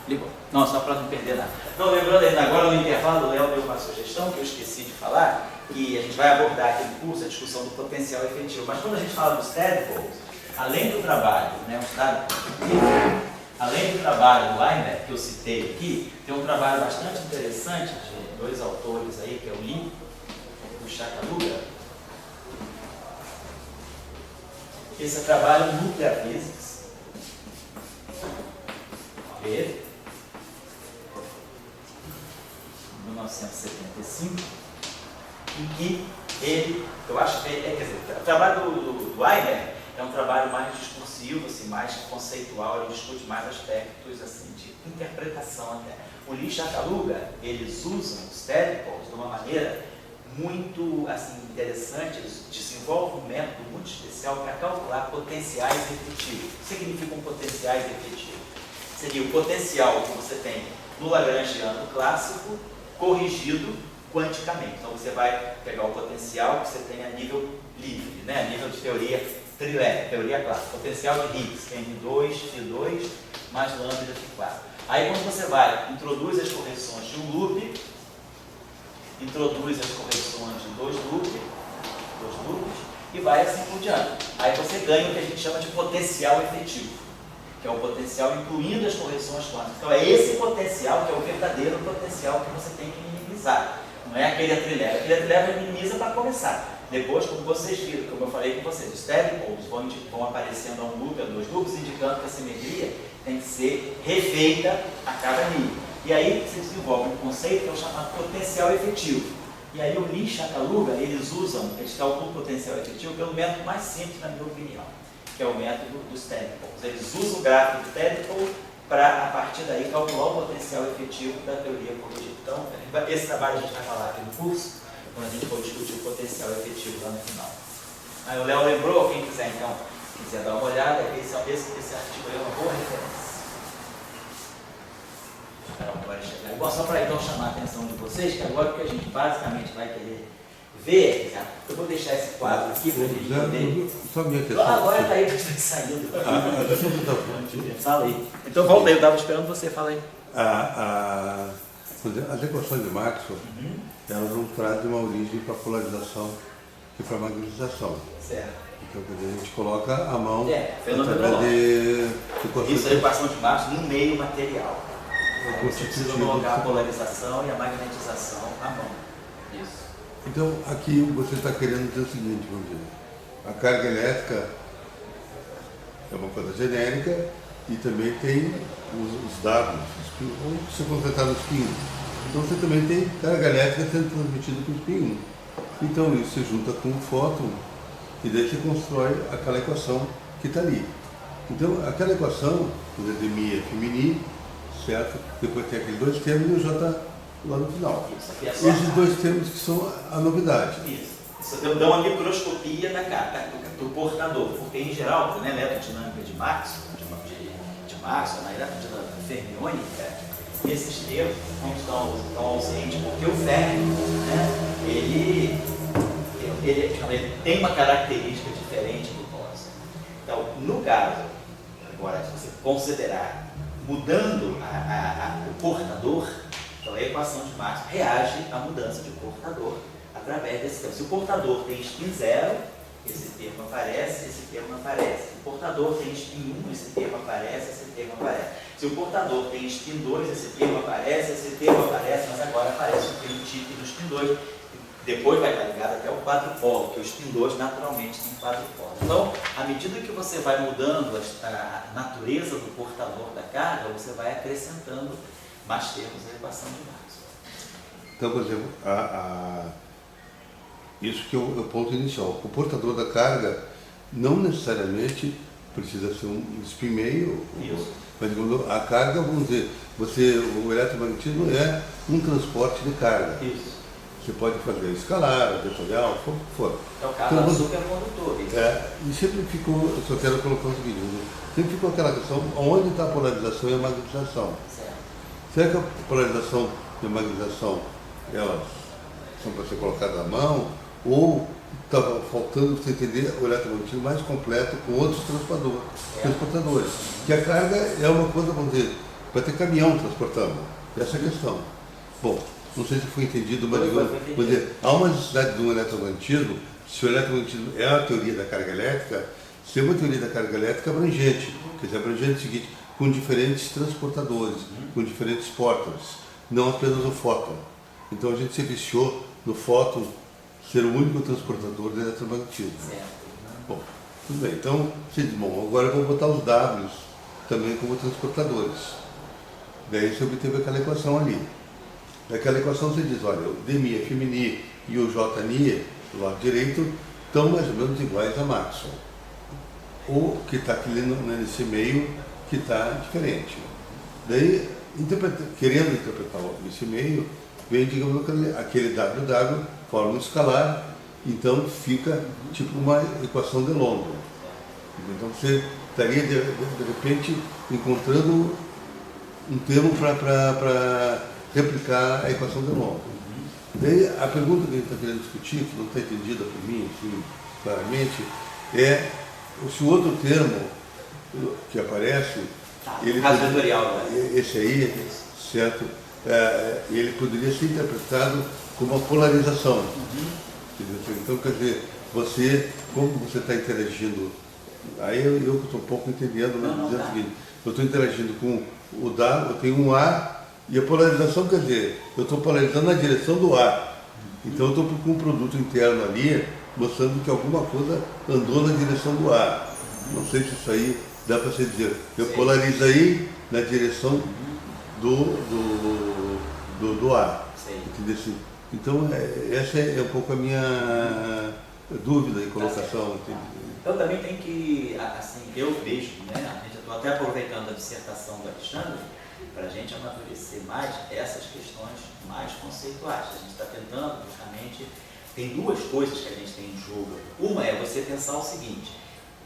Ligou. Não, só para não perder nada. Então, lembrando ainda agora, no intervalo, o Léo deu uma sugestão que eu esqueci de falar, que a gente vai abordar aqui no curso a discussão do potencial efetivo. Mas quando a gente fala dos tadpoles, além do trabalho, né, além do trabalho do Weinberg, que eu citei aqui, tem um trabalho bastante interessante de dois autores aí, que é o Lee e o Shakaluga. Esse é o trabalho Nuclear Physics. Ele, 1975, em que ele, eu acho que quer dizer, o trabalho do Weinberg é um trabalho mais discursivo, assim, mais conceitual, ele discute mais aspectos assim, de interpretação até. O Lee e Shakaluga, eles usam os tadpoles de uma maneira muito assim, interessante, eles desenvolvem um método muito especial para calcular potenciais efetivos. O que significam potenciais efetivos? Seria o potencial que você tem no Lagrangiano clássico corrigido quanticamente. Então você vai pegar o potencial que você tem a nível livre, né? A nível de teoria trilé, teoria clássica. Potencial de Higgs, que é M2, Φ2 mais lambda Φ4. Aí quando você vai, introduz as correções de um loop, introduz as correções de dois loops, e vai assim por diante. Aí você ganha o que a gente chama de potencial efetivo, que é o potencial incluindo as correções quânticas. Então é esse potencial que é o verdadeiro potencial que você tem que minimizar. Não é aquele atrilé. Aquele atrilé minimiza para começar. Depois, como vocês viram, como eu falei com vocês, os tadpoles vão aparecendo a um loop, a dois loops, indicando que a simetria tem que ser refeita a cada nível. E aí se desenvolve um conceito que é o chamado potencial efetivo. E aí o Lee e Shakaluga, eles calculam o potencial efetivo pelo método mais simples, na minha opinião, que é o método dos tadpoles. Eles usam o gráfico do tadpole para, a partir daí, calcular o potencial efetivo da teoria corrigida. Então, esse trabalho a gente vai falar aqui no curso, quando a gente for discutir o potencial efetivo lá no final. Aí o Léo lembrou, quem quiser então, quiser dar uma olhada, esse artigo aí é uma boa referência. Bom, só para então chamar a atenção de vocês, que agora o que a gente basicamente vai querer ver, eu vou deixar esse quadro aqui para a gente poder... Só minha questão. Agora está aí saindo. Fala aí. Então volta aí, eu estava esperando você, fala aí. As equações de Maxwell, elas não trazem uma origem para polarização e para magnetização. Certo. Então, quer dizer, a gente coloca a mão fenomenal. Isso é a equação de Maxwell no meio material. Você precisa colocar a polarização e a magnetização à mão. Isso. Então, aqui você está querendo dizer o seguinte, vamos dizer, a carga elétrica é uma coisa genérica e também tem os dados, que são completados no spin 1. Então você também tem carga elétrica sendo transmitida com o spin 1. Então isso se junta com o fóton e daí você constrói aquela equação que está ali. Então aquela equação, o dmi é femini, certo? Depois tem aqueles dois termos e o J lá no final. Esses dois termos que são a novidade. Isso dá uma microscopia do portador, porque em geral, na eletrodinâmica de Maxwell, na eletrodinâmica fermiônica, esses termos não estão ausentes, porque o férmio, né, ele tem uma característica diferente do bóson. Então, no caso, agora, se você considerar mudando o portador, então a equação de Maxwell reage à mudança de portador através desse termo. Se o portador tem spin 0, esse termo aparece, esse termo não aparece. Se o portador tem spin 1, esse termo aparece, esse termo aparece. Se o portador tem spin 2, esse termo aparece, mas agora aparece o termo típico do spin 2. Depois vai estar ligado até o quadrupolo, porque o spin 2 naturalmente tem quadrupolo. Então, à medida que você vai mudando a natureza do portador da carga, você vai acrescentando mais termos na equação de Maxwell. Então, por exemplo, isso que é o ponto inicial. O portador da carga não necessariamente precisa ser um spin meio, mas quando a carga, vamos dizer, o eletromagnetismo é um transporte de carga. Isso. Você pode fazer escalar, vetorial, o que for. É o caso do supercondutor. E sempre ficou, eu só quero colocar o seguinte, sempre ficou aquela questão, onde está a polarização e a magnetização? Certo. Será que a polarização e a magnetização, elas são para ser colocadas à mão, ou estava faltando você entender o eletromagnetismo mais completo com outros transportadores? Que a carga é uma coisa, vamos dizer, para ter caminhão transportando. Essa é a questão. Bom, não sei se foi entendido, mas vou dizer, há uma necessidade de um eletromagnetismo. Se o eletromagnetismo é a teoria da carga elétrica, ser uma teoria da carga elétrica abrangente. Quer dizer, abrangente é o seguinte, com diferentes transportadores, com diferentes portas, não apenas o fóton. Então a gente se viciou no fóton ser o único transportador do eletromagnetismo. Bom, tudo bem. Então, você diz, bom, agora eu vou botar os Ws também como transportadores. Daí você obteve aquela equação ali. Naquela equação você diz, olha, o dmi, fmni e o jni do lado direito estão mais ou menos iguais a Maxwell. O que está aqui nesse meio que está diferente. Daí, querendo interpretar esse meio, vem, digamos, aquele WW, forma escalar, então fica tipo uma equação de London. Então você estaria, de repente, encontrando um termo para replicar a equação de London. Daí, a pergunta que a gente está querendo discutir, que não está entendida por mim, assim, claramente, é se o outro termo que aparece, esse aí, certo? Ele poderia ser interpretado como uma polarização. Então, quer dizer, como você está interagindo, aí eu estou um pouco entendendo, mas dizendo o seguinte, eu estou interagindo com o W, eu tenho um A, e a polarização quer dizer, eu estou polarizando na direção do A. Então eu estou com um produto interno ali, mostrando que alguma coisa andou na direção do A. Não sei se isso aí dá para você dizer, eu polarizei na direção do A. Entendeu? Então, essa é um pouco a minha dúvida e colocação. Então, também tem que, assim, eu vejo, né, eu estou até aproveitando a dissertação do Alexandre, para a gente amadurecer mais essas questões mais conceituais. A gente está tentando, justamente, tem duas coisas que a gente tem em jogo. Uma é você pensar o seguinte,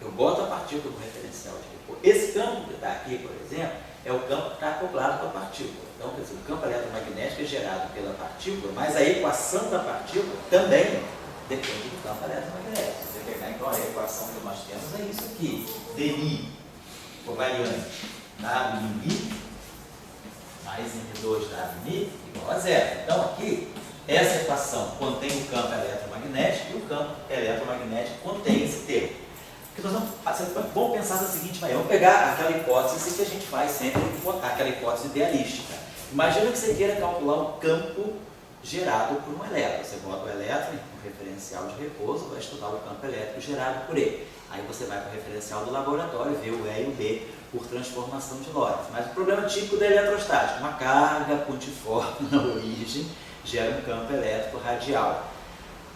eu boto a partícula no referencial de repouso. Esse campo que está aqui, por exemplo, é o campo que está acoplado com a partícula. Então, quer dizer, o campo eletromagnético é gerado pela partícula, mas a equação da partícula também depende do campo eletromagnético. Se você pegar, então, a equação que nós temos é isso aqui. dmi, covariante, WI, mais M2WI igual a zero. Então, aqui, essa equação contém o campo eletromagnético e o campo eletromagnético contém esse termo. Vamos pensar da seguinte maneira, vamos pegar aquela hipótese que a gente faz sempre, aquela hipótese idealística. Imagina que você queira calcular o campo gerado por um elétron. Você bota o elétron no referencial de repouso, vai estudar o campo elétrico gerado por ele. Aí você vai para o referencial do laboratório, vê o E e o B por transformação de Lorentz. Mas o problema típico da eletrostática, uma carga pontiforme na origem gera um campo elétrico radial.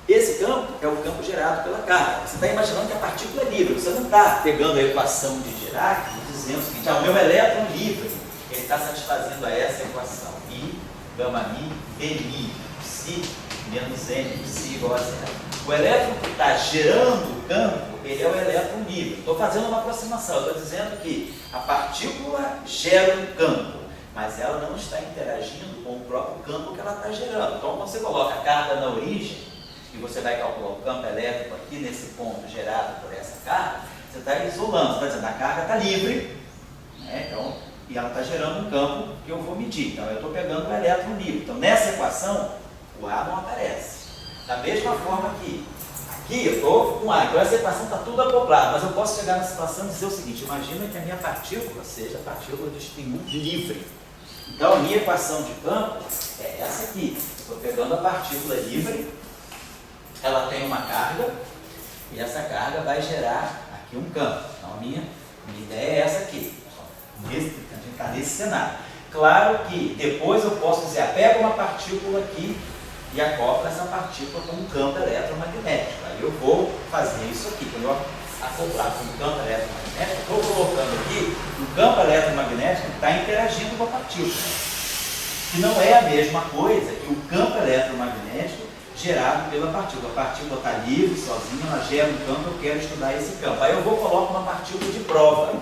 Esse campo é o campo gerado pela carga. Você está imaginando que a partícula é livre. Você não está pegando a equação de Dirac e dizendo o seguinte, o meu elétron livre, ele está satisfazendo a essa equação. I, gama mi, dmi, psi, menos n, psi igual a zero. O elétron que está gerando o campo, ele é o elétron livre. Estou fazendo uma aproximação. Eu estou dizendo que a partícula gera um campo, mas ela não está interagindo com o próprio campo que ela está gerando. Então, quando você coloca a carga na origem, e você vai calcular o campo elétrico aqui nesse ponto gerado por essa carga, você está isolando, você está dizendo, a carga está livre, né? Então, e ela está gerando um campo que eu vou medir. Então, eu estou pegando o elétron livre. Então, nessa equação, o A não aparece. Da mesma forma que aqui eu estou com A. Então, essa equação está tudo acoplada, mas eu posso chegar na situação e dizer o seguinte, imagina que a minha partícula seja a partícula de spin livre. Então, a minha equação de campo é essa aqui. Estou pegando a partícula livre, ela tem uma carga, e essa carga vai gerar aqui um campo. Então, a minha ideia é essa aqui. A gente está nesse cenário. Claro que depois eu posso dizer, pega uma partícula aqui e acopla essa partícula com um campo eletromagnético. Aí eu vou fazer isso aqui. Quando eu acoplar com um campo eletromagnético, estou colocando aqui um campo eletromagnético que está interagindo com a partícula. Que não é a mesma coisa que o campo eletromagnético gerado pela partícula. A partícula está livre, sozinha, ela gera um campo, eu quero estudar esse campo. Aí eu vou colocar uma partícula de prova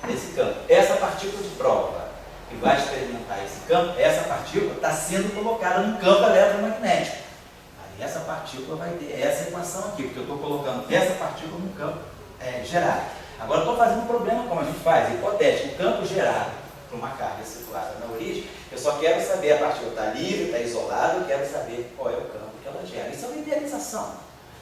nesse campo. Essa partícula de prova que vai experimentar esse campo, essa partícula está sendo colocada num campo eletromagnético. Aí essa partícula vai ter essa equação aqui, porque eu estou colocando essa partícula num campo gerado. Agora eu estou fazendo um problema como a gente faz, hipotético. O campo gerado para uma carga situada na origem. Eu só quero saber, a partícula está livre, está isolada, eu quero saber qual é o campo que ela gera. Isso é uma idealização.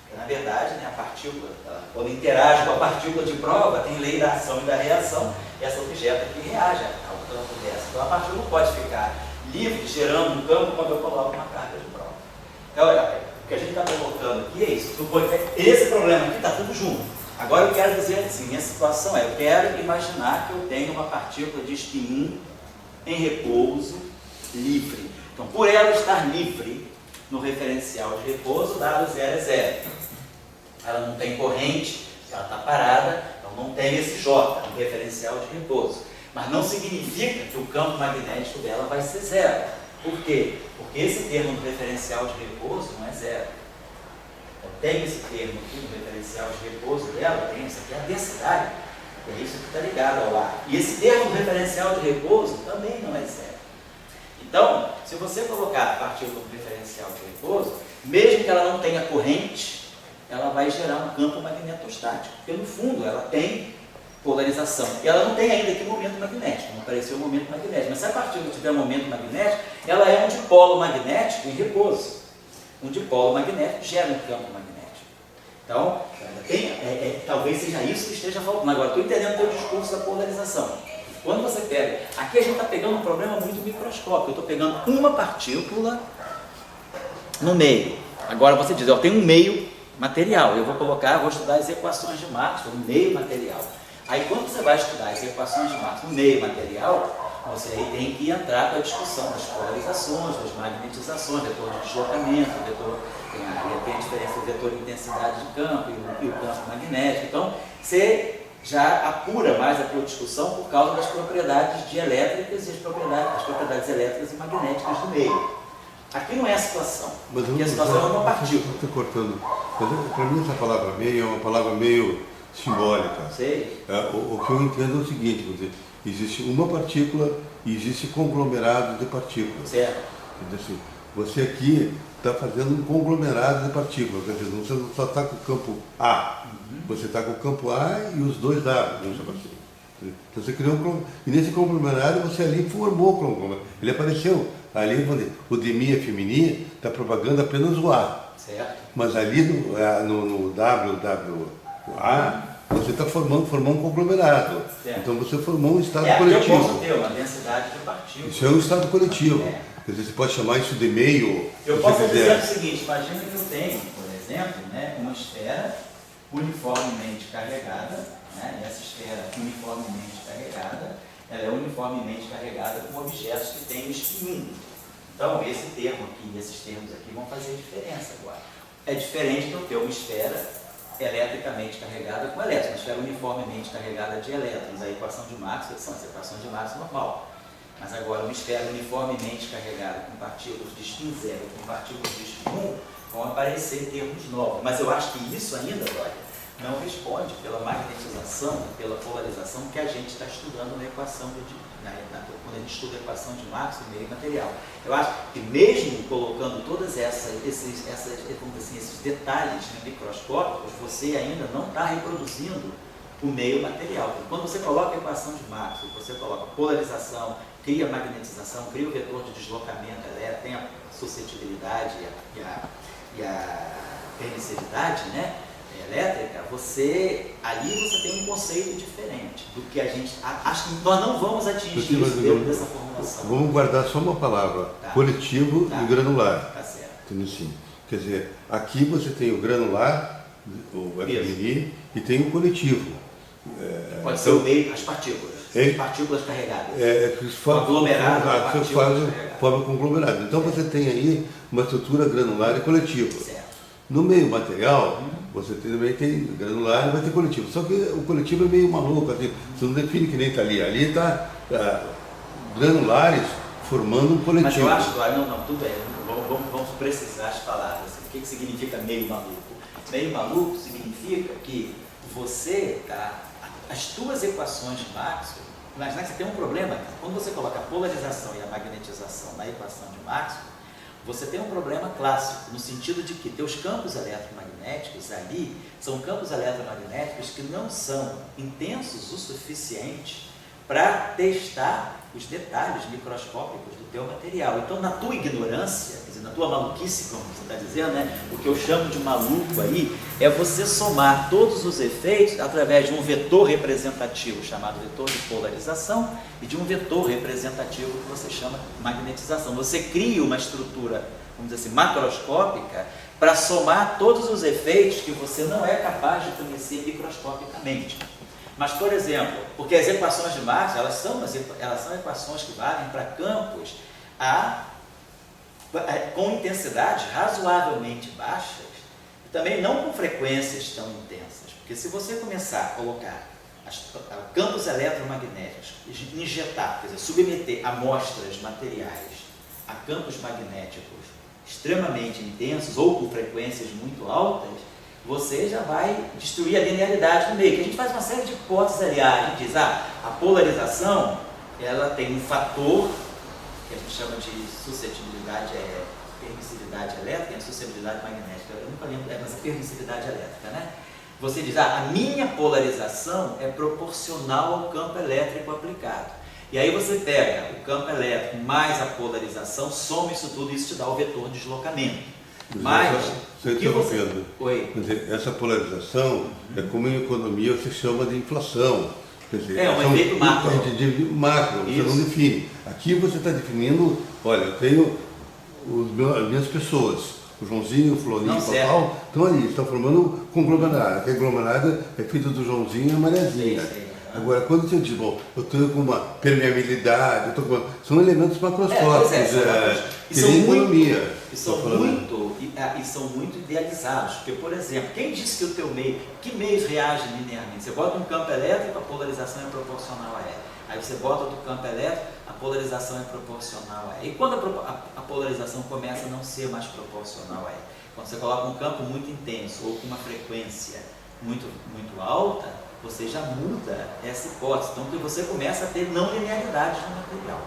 Porque, na verdade, né, a partícula, quando interage com a partícula de prova, tem lei da ação e da reação, e essa objeto aqui reage ao campo dessa. Então a partícula não pode ficar livre, gerando um campo quando eu coloco uma carga de prova. Então, o que a gente está colocando aqui é isso. Esse problema aqui está tudo junto. Agora eu quero dizer assim, minha situação é, eu quero imaginar que eu tenho uma partícula de spin 1 em repouso livre. Então, por ela estar livre no referencial de repouso, dado 0 é 0. Ela não tem corrente, ela está parada, então não tem esse J no referencial de repouso. Mas não significa que o campo magnético dela vai ser 0. Por quê? Porque esse termo do referencial de repouso não é 0. Então, tem esse termo aqui no referencial de repouso dela, tem isso aqui, é a densidade. É isso que está ligado ao ar. E esse termo do referencial de repouso também não é 0. Então, se você colocar a partícula no referencial de repouso, mesmo que ela não tenha corrente, ela vai gerar um campo magnetostático. Porque, no fundo, ela tem polarização. E ela não tem ainda aqui momento magnético, não apareceu o momento magnético. Mas se a partícula tiver momento magnético, ela é um dipolo magnético em repouso. Um dipolo magnético gera um campo magnético. Então, talvez seja isso que esteja faltando. Agora, estou entendendo o teu discurso da polarização. Quando você pega... Aqui a gente está pegando um problema muito microscópico. Eu estou pegando uma partícula no meio. Agora você diz, eu tenho um meio material. Eu vou estudar as equações de Maxwell no meio material. Aí quando você vai estudar as equações de Maxwell no meio material, você aí tem que entrar com a discussão das polarizações, das magnetizações, vetor de deslocamento, tem a diferença do vetor de intensidade de campo e o campo magnético. Então, você já apura mais a tua discussão por causa das propriedades dielétricas e as propriedades elétricas e magnéticas do meio. Aqui não é a situação, porque a situação é uma partícula. Estou cortando. Para mim essa palavra meio é uma palavra meio simbólica. Sei. O que eu entendo é o seguinte, quer dizer, existe uma partícula e existe conglomerado de partículas. Certo. Quer dizer assim, você aqui está fazendo um conglomerado de partículas, quer dizer, você não só está com o campo A, você está com o campo A e os dois A, vamos chamar assim. Então você criou e nesse conglomerado você ali formou o conglomerado. Ele apareceu. Ali, o de mim é feminino, está propagando apenas o A. Certo. Mas ali no WWA, você está formando um conglomerado. Certo. Então você formou um estado coletivo. Eu posso ter uma densidade de partículas. Isso é um estado coletivo. Quer dizer, você pode chamar isso de meio. Eu posso dizer o seguinte, imagina que eu tenho, por exemplo, né, uma esfera uniformemente carregada, né, e essa esfera uniformemente carregada, ela é uniformemente carregada com objetos que têm spin 1. Então, esse termo aqui e esses termos aqui vão fazer diferença agora. É diferente de eu ter uma esfera eletricamente carregada com elétrons, uma esfera uniformemente carregada de elétrons. A equação de Maxwell são as equações de Maxwell normal. Mas agora, uma esfera uniformemente carregada com partículas de spin 0 e com partículas de spin 1 vão aparecer termos novos. Mas eu acho que isso ainda, olha, não responde pela magnetização, pela polarização que a gente está estudando na equação, quando a gente estuda a equação de Maxwell e meio material. Eu acho que mesmo colocando todos esses detalhes, né, microscópicos, você ainda não está reproduzindo o meio material. Porque quando você coloca a equação de Maxwell, você coloca polarização, cria magnetização, cria o vetor de deslocamento elétrico, tem a suscetibilidade e a permissividade, né, elétrica, ali você tem um conceito diferente do que a gente acho que nós não vamos atingir isso dentro dessa formulação. Vamos guardar só uma palavra, tá. Coletivo e granular. Tá certo. Entendeu? Sim. Quer dizer, aqui você tem o granular, o FMI, e tem o coletivo. Pode ser o meio, as partículas. As partículas carregadas. Conglomerado. Forma conglomerado. Então você tem aí uma estrutura granular e coletiva. Certo. No meio material, você também tem granular e vai ter coletivo. Só que o coletivo é meio maluco, assim, você não define que nem está ali. Ali está granulares formando um coletivo. Mas eu acho, não, tudo bem, vamos precisar as palavras. O que significa meio maluco? Meio maluco significa que você, as tuas equações de Maxwell, imagina que você tem um problema, quando você coloca a polarização e a magnetização na equação de Maxwell, você tem um problema clássico, no sentido de que teus campos eletromagnéticos ali são campos eletromagnéticos que não são intensos o suficiente para testar os detalhes microscópicos do teu material. Então, na tua ignorância, quer dizer, na tua maluquice, como você está dizendo, né, o que eu chamo de maluco aí, é você somar todos os efeitos através de um vetor representativo, chamado vetor de polarização, e de um vetor representativo que você chama de magnetização. Você cria uma estrutura, vamos dizer assim, macroscópica, para somar todos os efeitos que você não é capaz de conhecer microscopicamente. Mas, por exemplo, porque as equações de Marx, elas são equações que valem para campos com intensidades razoavelmente baixas, e também não com frequências tão intensas. Porque se você começar a colocar campos eletromagnéticos, injetar, quer dizer, submeter amostras materiais a campos magnéticos extremamente intensos ou com frequências muito altas, você já vai destruir a linearidade do meio. Que a gente faz uma série de hipóteses, aliás, a gente diz, a polarização, ela tem um fator que a gente chama de suscetibilidade, permissividade elétrica e suscetibilidade magnética. Eu nunca lembro, mas a permissividade elétrica, né? Você diz, a minha polarização é proporcional ao campo elétrico aplicado. E aí você pega o campo elétrico mais a polarização, soma isso tudo e isso te dá o vetor de deslocamento. Mas, Oi. Quer dizer, essa polarização é como em economia você chama de inflação. Quer dizer, um efeito macro. Macro, você não define. Aqui você está definindo, olha, eu tenho as minhas pessoas, o Joãozinho, o Florinho, o Papal, estão ali, estão formando um conglomerado. Aquele conglomerado é feito do Joãozinho e a Mariazinha. Agora, quando você diz, bom, eu estou com uma permeabilidade, são elementos macroscópicos, que nem economia. E são muito idealizados, porque, por exemplo, quem disse que o teu meio, que meios reagem linearmente? Você bota um campo elétrico, a polarização é proporcional a E. Aí você bota outro campo elétrico, a polarização é proporcional a E. E quando a polarização começa a não ser mais proporcional a E? Quando você coloca um campo muito intenso ou com uma frequência muito alta, você já muda essa hipótese. Então, você começa a ter não linearidades no material.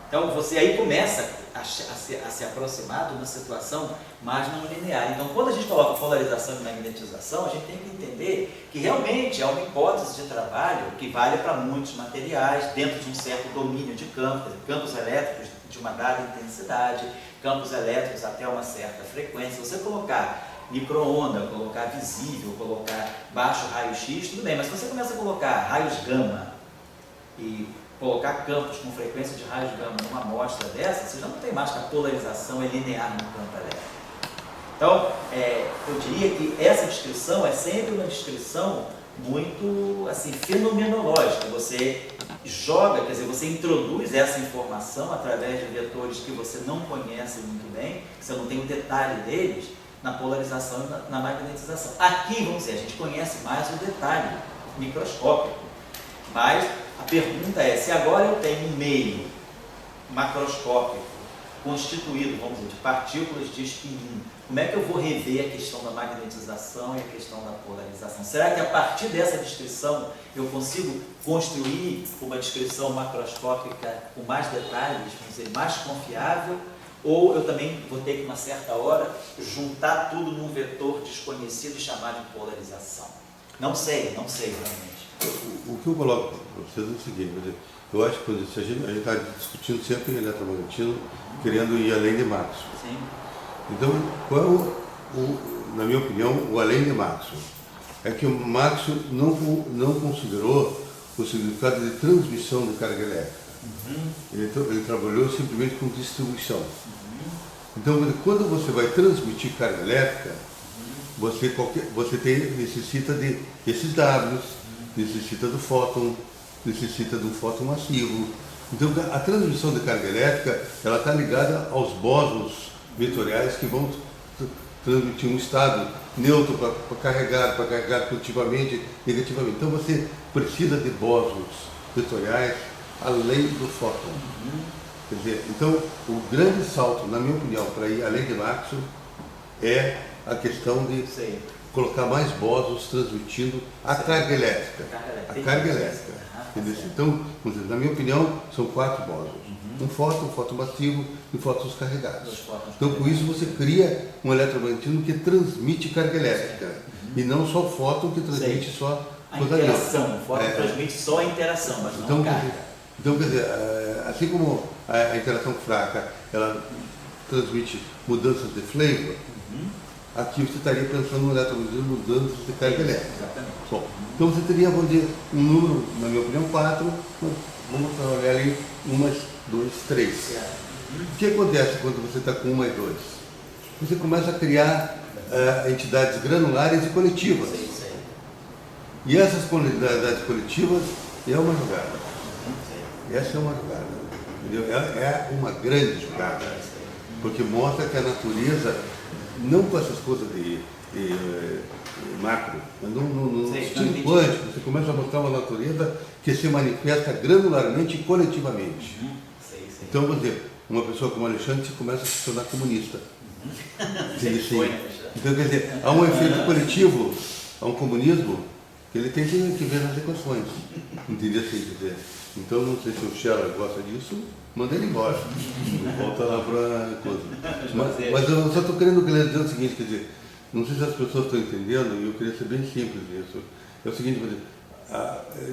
Então, você aí começa a se aproximar de uma situação mais não linear. Então, quando a gente coloca polarização e magnetização, a gente tem que entender que realmente é uma hipótese de trabalho que vale para muitos materiais, dentro de um certo domínio de campo, campos elétricos de uma dada intensidade, campos elétricos até uma certa frequência. Você colocar micro-onda, colocar visível, colocar baixo raio-x, tudo bem, mas se você começa a colocar raios gama e colocar campos com frequência de raios gama numa amostra dessa, você já não tem mais que a polarização é linear no campo elétrico. Então, eu diria que essa descrição é sempre uma descrição muito assim, fenomenológica. Você joga, quer dizer, você introduz essa informação através de vetores que você não conhece muito bem, que você não tem o detalhe deles, na polarização e na magnetização. Aqui, vamos dizer, a gente conhece mais o detalhe microscópico, mas a pergunta é, se agora eu tenho um meio macroscópico constituído, vamos dizer, de partículas de espinho, como é que eu vou rever a questão da magnetização e a questão da polarização? Será que a partir dessa descrição eu consigo construir uma descrição macroscópica com mais detalhes, vamos dizer, mais confiável? Ou eu também vou ter que, uma certa hora, juntar tudo num vetor desconhecido e chamar de polarização? Não sei realmente. O que eu coloco para vocês é o seguinte, eu acho que a gente está discutindo sempre em eletromagnetismo, querendo ir além de Maxwell. Sim. Então, qual é, na minha opinião, o além de Maxwell? É que o Maxwell não considerou o significado de transmissão de carga elétrica. Ele trabalhou simplesmente com distribuição. Então, quando você vai transmitir carga elétrica, você necessita de esses Ws, necessita do fóton, necessita de um fóton massivo. Então, a transmissão de carga elétrica, ela está ligada aos bósons vetoriais que vão transmitir um estado neutro para carregar positivamente, negativamente. Então, você precisa de bósons vetoriais além do fóton. Quer dizer, então, o grande salto, na minha opinião, para ir além de Maxwell, é a questão de colocar mais bósons transmitindo a carga elétrica. A carga elétrica. Então, na minha opinião, são 4 bósons. Um fóton massivo e fótons carregados. Então, com isso, você cria um eletromagnetismo que transmite carga elétrica. E não só o fóton que transmite só A interação, o fóton transmite só a interação, mas não a carga. Então, quer dizer, assim como a interação fraca, ela transmite mudanças de flavor, aqui você estaria pensando no eletromagnetismo mudanças de carga elétrica. Exatamente. Bom, então você teria, vamos dizer, um número, na minha opinião, 4, vamos trabalhar ali 1, 2, 3. O que acontece quando você está com 1 e 2? Você começa a criar entidades granulares e coletivas. E essas entidades coletivas é uma jogada. Essa é uma jogada. Entendeu? É uma grande jogada. Porque mostra que a natureza, não com essas coisas de macro, mas no estilo quântico, você começa a mostrar uma natureza que se manifesta granularmente e coletivamente. Então, vamos dizer, uma pessoa como Alexandre começa a se tornar comunista. Então, quer dizer, há um efeito coletivo, há um comunismo que ele tem que ver nas equações. Entendeu? Assim, quer dizer, então, não sei se o Scheller gosta disso, manda ele embora. Volta lá para coisa. Mas eu só estou querendo dizer o seguinte, quer dizer, não sei se as pessoas estão entendendo, e eu queria ser bem simples nisso. É o seguinte, quer dizer,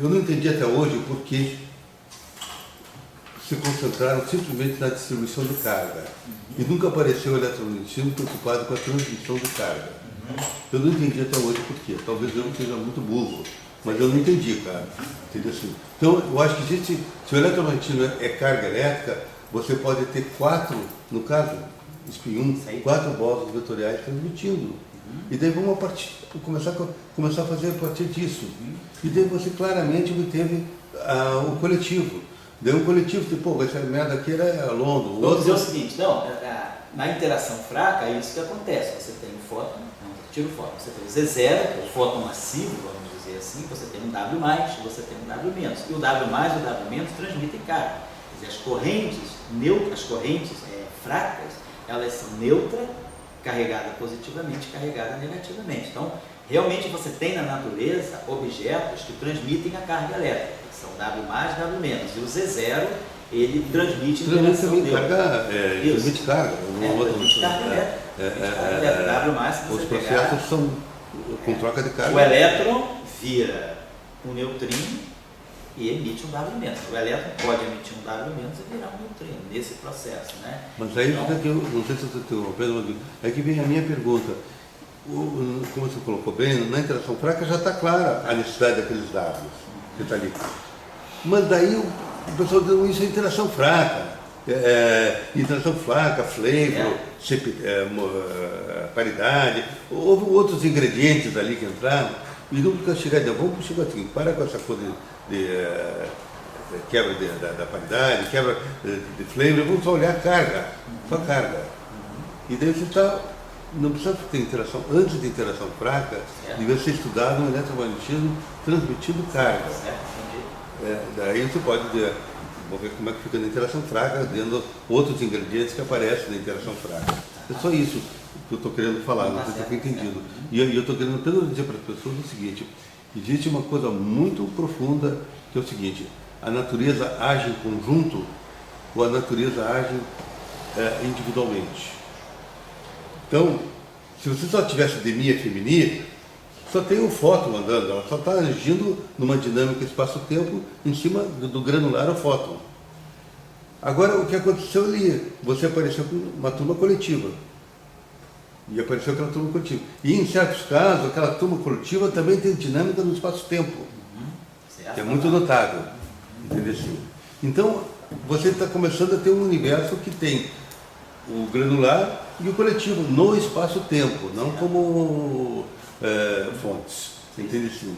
eu não entendi até hoje o porquê se concentraram simplesmente na distribuição de carga. E nunca apareceu o eletromagnetismo preocupado com a transmissão de carga. Eu não entendi até hoje por quê. Talvez eu seja muito burro, mas eu não entendi, cara. Entendeu assim? Então, eu acho que se o eletromagnetismo é carga elétrica, você pode ter 4, no caso, spin 1, 4 bolas vetoriais transmitindo. E daí vamos começar a fazer a partir disso. E daí você claramente obteve o coletivo. Daí um coletivo, tipo, essa merda aqui era Londres. Vamos dizer o seguinte, não, na interação fraca é isso que acontece. Você tem um fóton, tira o fóton, você tem o Z0, que é o fóton massivo, vamos dizer assim, você tem um W+, você tem um W-. E o W+, e o W- transmitem carga. Quer dizer, as correntes fracas, elas são neutra, carregada positivamente, carregada negativamente. Então, realmente você tem na natureza objetos que transmitem a carga elétrica. São W+, W-. E o Z0, ele transmite interação neutra. Transmite carga. Transmite carga elétrica. W+, se você os processos são com troca de carga. O elétron vira um neutrino e emite um W-. O elétron pode emitir um W- e virar um neutrino nesse processo, né? Mas aí então, que eu não sei se você tem uma pergunta, é que vem a minha pergunta. Como você colocou bem, na interação fraca já está clara a necessidade daqueles dados que está ali. Mas daí o pessoal diz isso é interação fraca. Interação fraca, flavor, paridade, houve outros ingredientes ali que entraram. E nunca chegar de vamos chegar assim, para com essa coisa de quebra da paridade, quebra de flavor, vamos só olhar a carga, só carga. E daí você não precisa ter interação, antes de interação fraca, devia ser estudado um eletromagnetismo transmitindo carga. Daí você pode ver como é que fica na interação fraca, dando outros ingredientes que aparecem na interação fraca. É só isso que eu estou querendo falar, não sei se foi entendido. E eu estou querendo apenas dizer para as pessoas o seguinte, existe uma coisa muito profunda, que é o seguinte, a natureza age em conjunto ou a natureza age individualmente. Então, se você só tivesse Demi e Femini, só tem o fóton andando, ela só está agindo numa dinâmica espaço-tempo em cima do granular ao fóton. Agora, o que aconteceu ali? Você apareceu com uma turma coletiva. E apareceu aquela turma coletiva. E, em certos casos, aquela turma coletiva também tem dinâmica no espaço-tempo, que é muito notável. Entendeu? Então, você está começando a ter um universo que tem o granular e o coletivo no espaço-tempo, não como fontes. Entende assim?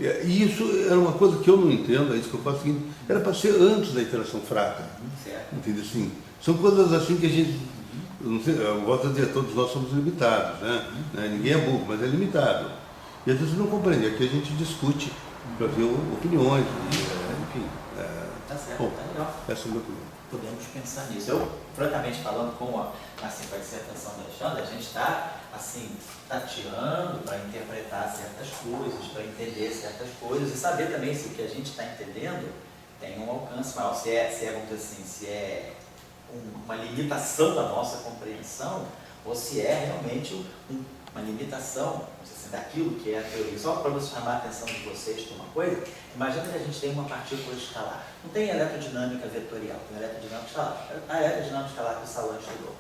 E isso era uma coisa que eu não entendo, é isso que eu faço o seguinte, era para ser antes da interação fraca. Entende assim? São coisas assim que a gente, não sei, eu gosto de dizer, todos nós somos limitados, né? Ninguém é burro, mas é limitado. E às vezes não compreende, aqui a gente discute para ver opiniões, enfim. Tá certo, Bom, tá legal. essa é a minha opinião. Podemos pensar nisso. Eu, francamente falando, com a dissertação da Alexandre, a gente está, assim, tateando para interpretar certas coisas, para entender certas coisas e saber também se o que a gente está entendendo tem um alcance maior, se vamos dizer assim, se é uma limitação da nossa compreensão ou se é realmente uma limitação daquilo que é a teoria. Só para você chamar a atenção de vocês para uma coisa, imagina que a gente tem uma partícula escalar. Não tem eletrodinâmica vetorial, tem eletrodinâmica escalar. A eletrodinâmica escalar que o Salão estudou.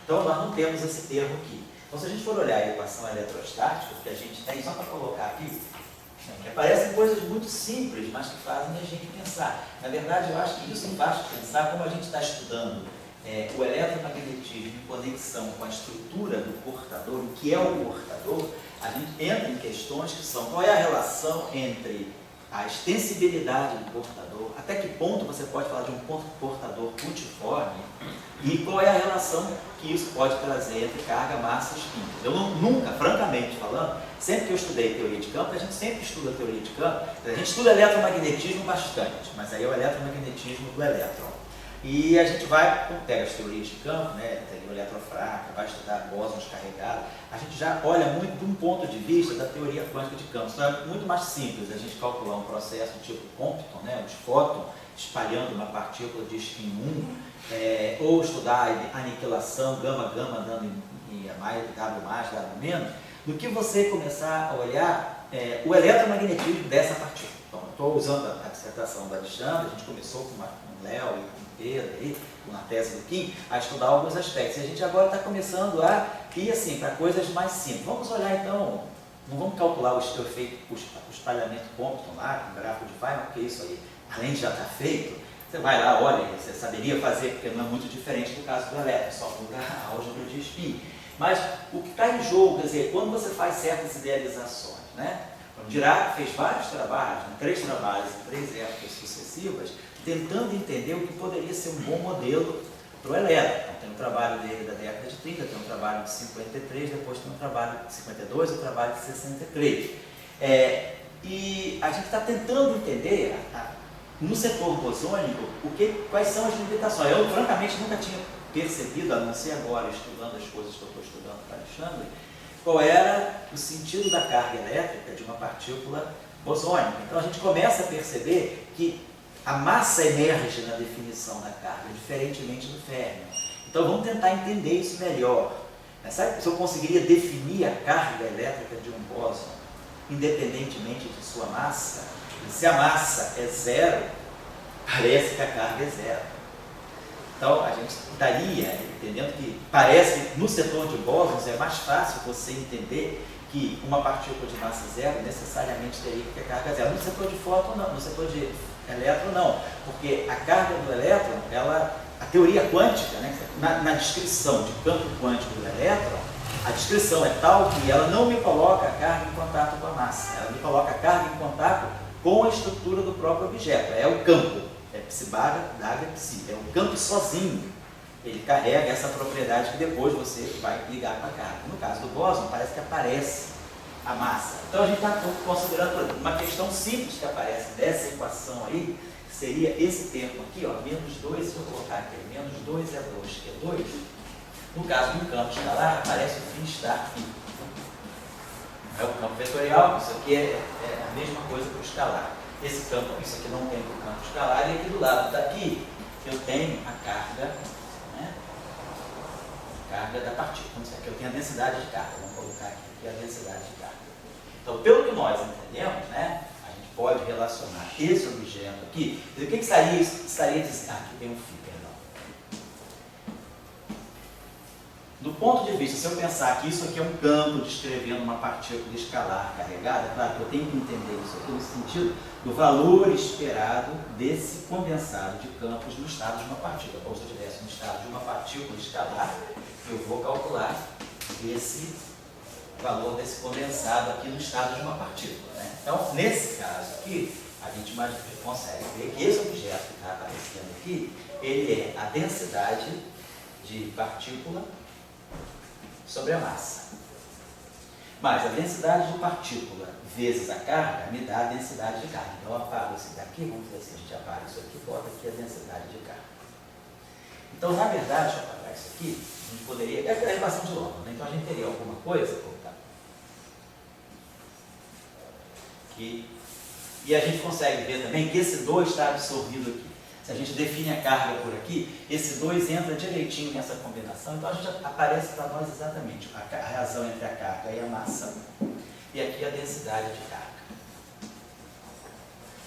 Então nós não temos esse termo aqui. Então se a gente for olhar a equação eletrostática, que a gente tem, só para colocar aqui, parecem coisas muito simples, mas que fazem a gente pensar. Na verdade, eu acho que isso faz pensar como a gente está estudando o eletromagnetismo em conexão com a estrutura do portador, o que é o portador, a gente entra em questões que são qual é a relação entre a extensibilidade do portador, até que ponto você pode falar de um portador multiforme e qual é a relação que isso pode trazer entre carga, massa e spin. Eu nunca, francamente falando, sempre que eu estudei teoria de campo, a gente sempre estuda teoria de campo, a gente estuda eletromagnetismo bastante, mas aí é o eletromagnetismo do elétron. E a gente pega as teorias de campo, né, teoria eletrofrágil, vai estudar bósons carregados, a gente já olha muito de um ponto de vista da teoria quântica de campos. Então é muito mais simples a gente calcular um processo tipo Compton, né, os fótons espalhando uma partícula de spin 1, ou estudar a aniquilação gama-gama dando em mais, W+, W-, do que você começar a olhar o eletromagnetismo dessa partícula. Então, eu estou usando a dissertação do Alexandre, a gente começou com o Léo e com o Pedro, aí, com a tese do Kim, a estudar alguns aspectos. E a gente agora está começando a ir assim, para coisas mais simples. Vamos olhar então, não vamos calcular o efeito, o espalhamento Compton lá, com o gráfico de Feynman, porque isso aí, além de já estar feito, você vai lá, olha, você saberia fazer, porque não é muito diferente do caso do elétron, só muda a álgebra de spin. Mas o que está em jogo, quer dizer, quando você faz certas idealizações, né? O Dirac fez vários trabalhos, 3 trabalhos em 3 épocas sucessivas, tentando entender o que poderia ser um bom modelo para o elétron. Então, tem um trabalho dele da década de 30, tem um trabalho de 53, depois tem um trabalho de 52 e um trabalho de 63. E a gente está tentando entender, no setor bosônico, quais são as limitações. Eu, francamente, nunca tinha percebido, a não ser agora, estudando as coisas que eu estou estudando para Alexandre, qual era o sentido da carga elétrica de uma partícula bosônica. Então a gente começa a perceber que a massa emerge na definição da carga, diferentemente do férmio. Então vamos tentar entender isso melhor. Sabe se eu conseguiria definir a carga elétrica de um bóson, independentemente de sua massa? E se a massa é 0, parece que a carga é 0. Então, a gente estaria entendendo que parece que no setor de bósons é mais fácil você entender que uma partícula de massa 0 necessariamente teria que ter carga 0. No setor de fóton, não. No setor de elétron, não. Porque a carga do elétron, a teoria quântica, né, na descrição de campo quântico do elétron, a descrição é tal que ela não me coloca a carga em contato com a massa. Ela me coloca a carga em contato com a estrutura do próprio objeto. É o campo. É psi barra, W é psi. É um campo sozinho. Ele carrega essa propriedade que depois você vai ligar com a carga. No caso do bóson, parece que aparece a massa. Então a gente está considerando uma questão simples que aparece dessa equação aí, que seria esse termo aqui, ó, menos 2, se eu colocar aqui, menos 2 é 2, que é 2. No caso de um campo escalar, aparece o fim estar aqui. É o campo vetorial, isso aqui é a mesma coisa para o escalar. Esse campo, isso aqui não tem para o campo escalar, e aqui do lado daqui eu tenho a carga, né? Carga da partícula. Então, aqui eu tenho a densidade de carga, vamos colocar aqui a densidade de carga. Então, pelo que nós entendemos, né, a gente pode relacionar esse objeto aqui. O que estaria dizendo? Aqui tem um fio, perdão. Do ponto de vista, se eu pensar que isso aqui é um campo descrevendo uma partícula escalar carregada, claro que eu tenho que entender isso aqui no sentido do valor esperado desse condensado de campos no estado de uma partícula. Ou se eu estivesse no estado de uma partícula escalar, eu vou calcular esse valor desse condensado aqui no estado de uma partícula, né? Então, nesse caso aqui, a gente consegue ver que esse objeto que está aparecendo aqui, ele é a densidade de partícula sobre a massa. Mas a densidade de partícula vezes a carga me dá a densidade de carga. Então eu apago esse daqui, vamos ver se a gente apaga isso aqui, bota aqui a densidade de carga. Então, na verdade, deixa eu apagar isso aqui, a gente poderia. É a relação de London, né? Então a gente teria alguma coisa, e a gente consegue ver também que esse 2 está absorvido aqui. Se a gente define a carga por aqui, esse 2 entra direitinho nessa combinação, então a gente aparece para nós exatamente a razão entre a carga e a massa, e aqui a densidade de carga.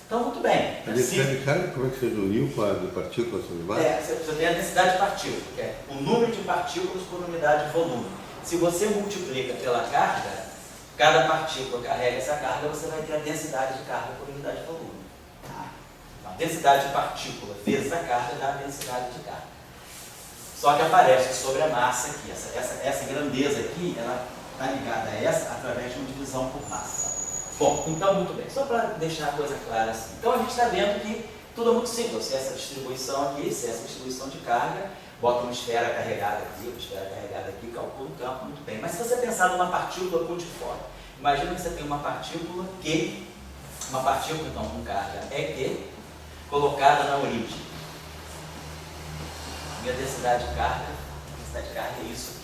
Então, muito bem. A densidade de carga, como é que você uniu com a de partículas sobre massa? Você tem a densidade de partículas, que é o número de partículas por unidade de volume. Se você multiplica pela carga, cada partícula carrega essa carga, você vai ter a densidade de carga por unidade de volume. A densidade de partícula vezes a carga dá a densidade de carga. Só que aparece sobre a massa aqui, essa grandeza aqui, ela está ligada a essa através de uma divisão por massa. Bom, então muito bem, só para deixar a coisa clara assim. Então a gente está vendo que tudo é muito simples, se essa distribuição aqui, se essa distribuição de carga, bota uma esfera carregada aqui, calcula o campo, muito bem. Mas se você pensar numa partícula pontiforme, imagina que você tem uma partícula então com carga EQ, colocada na origem. Minha densidade de carga é isso aqui.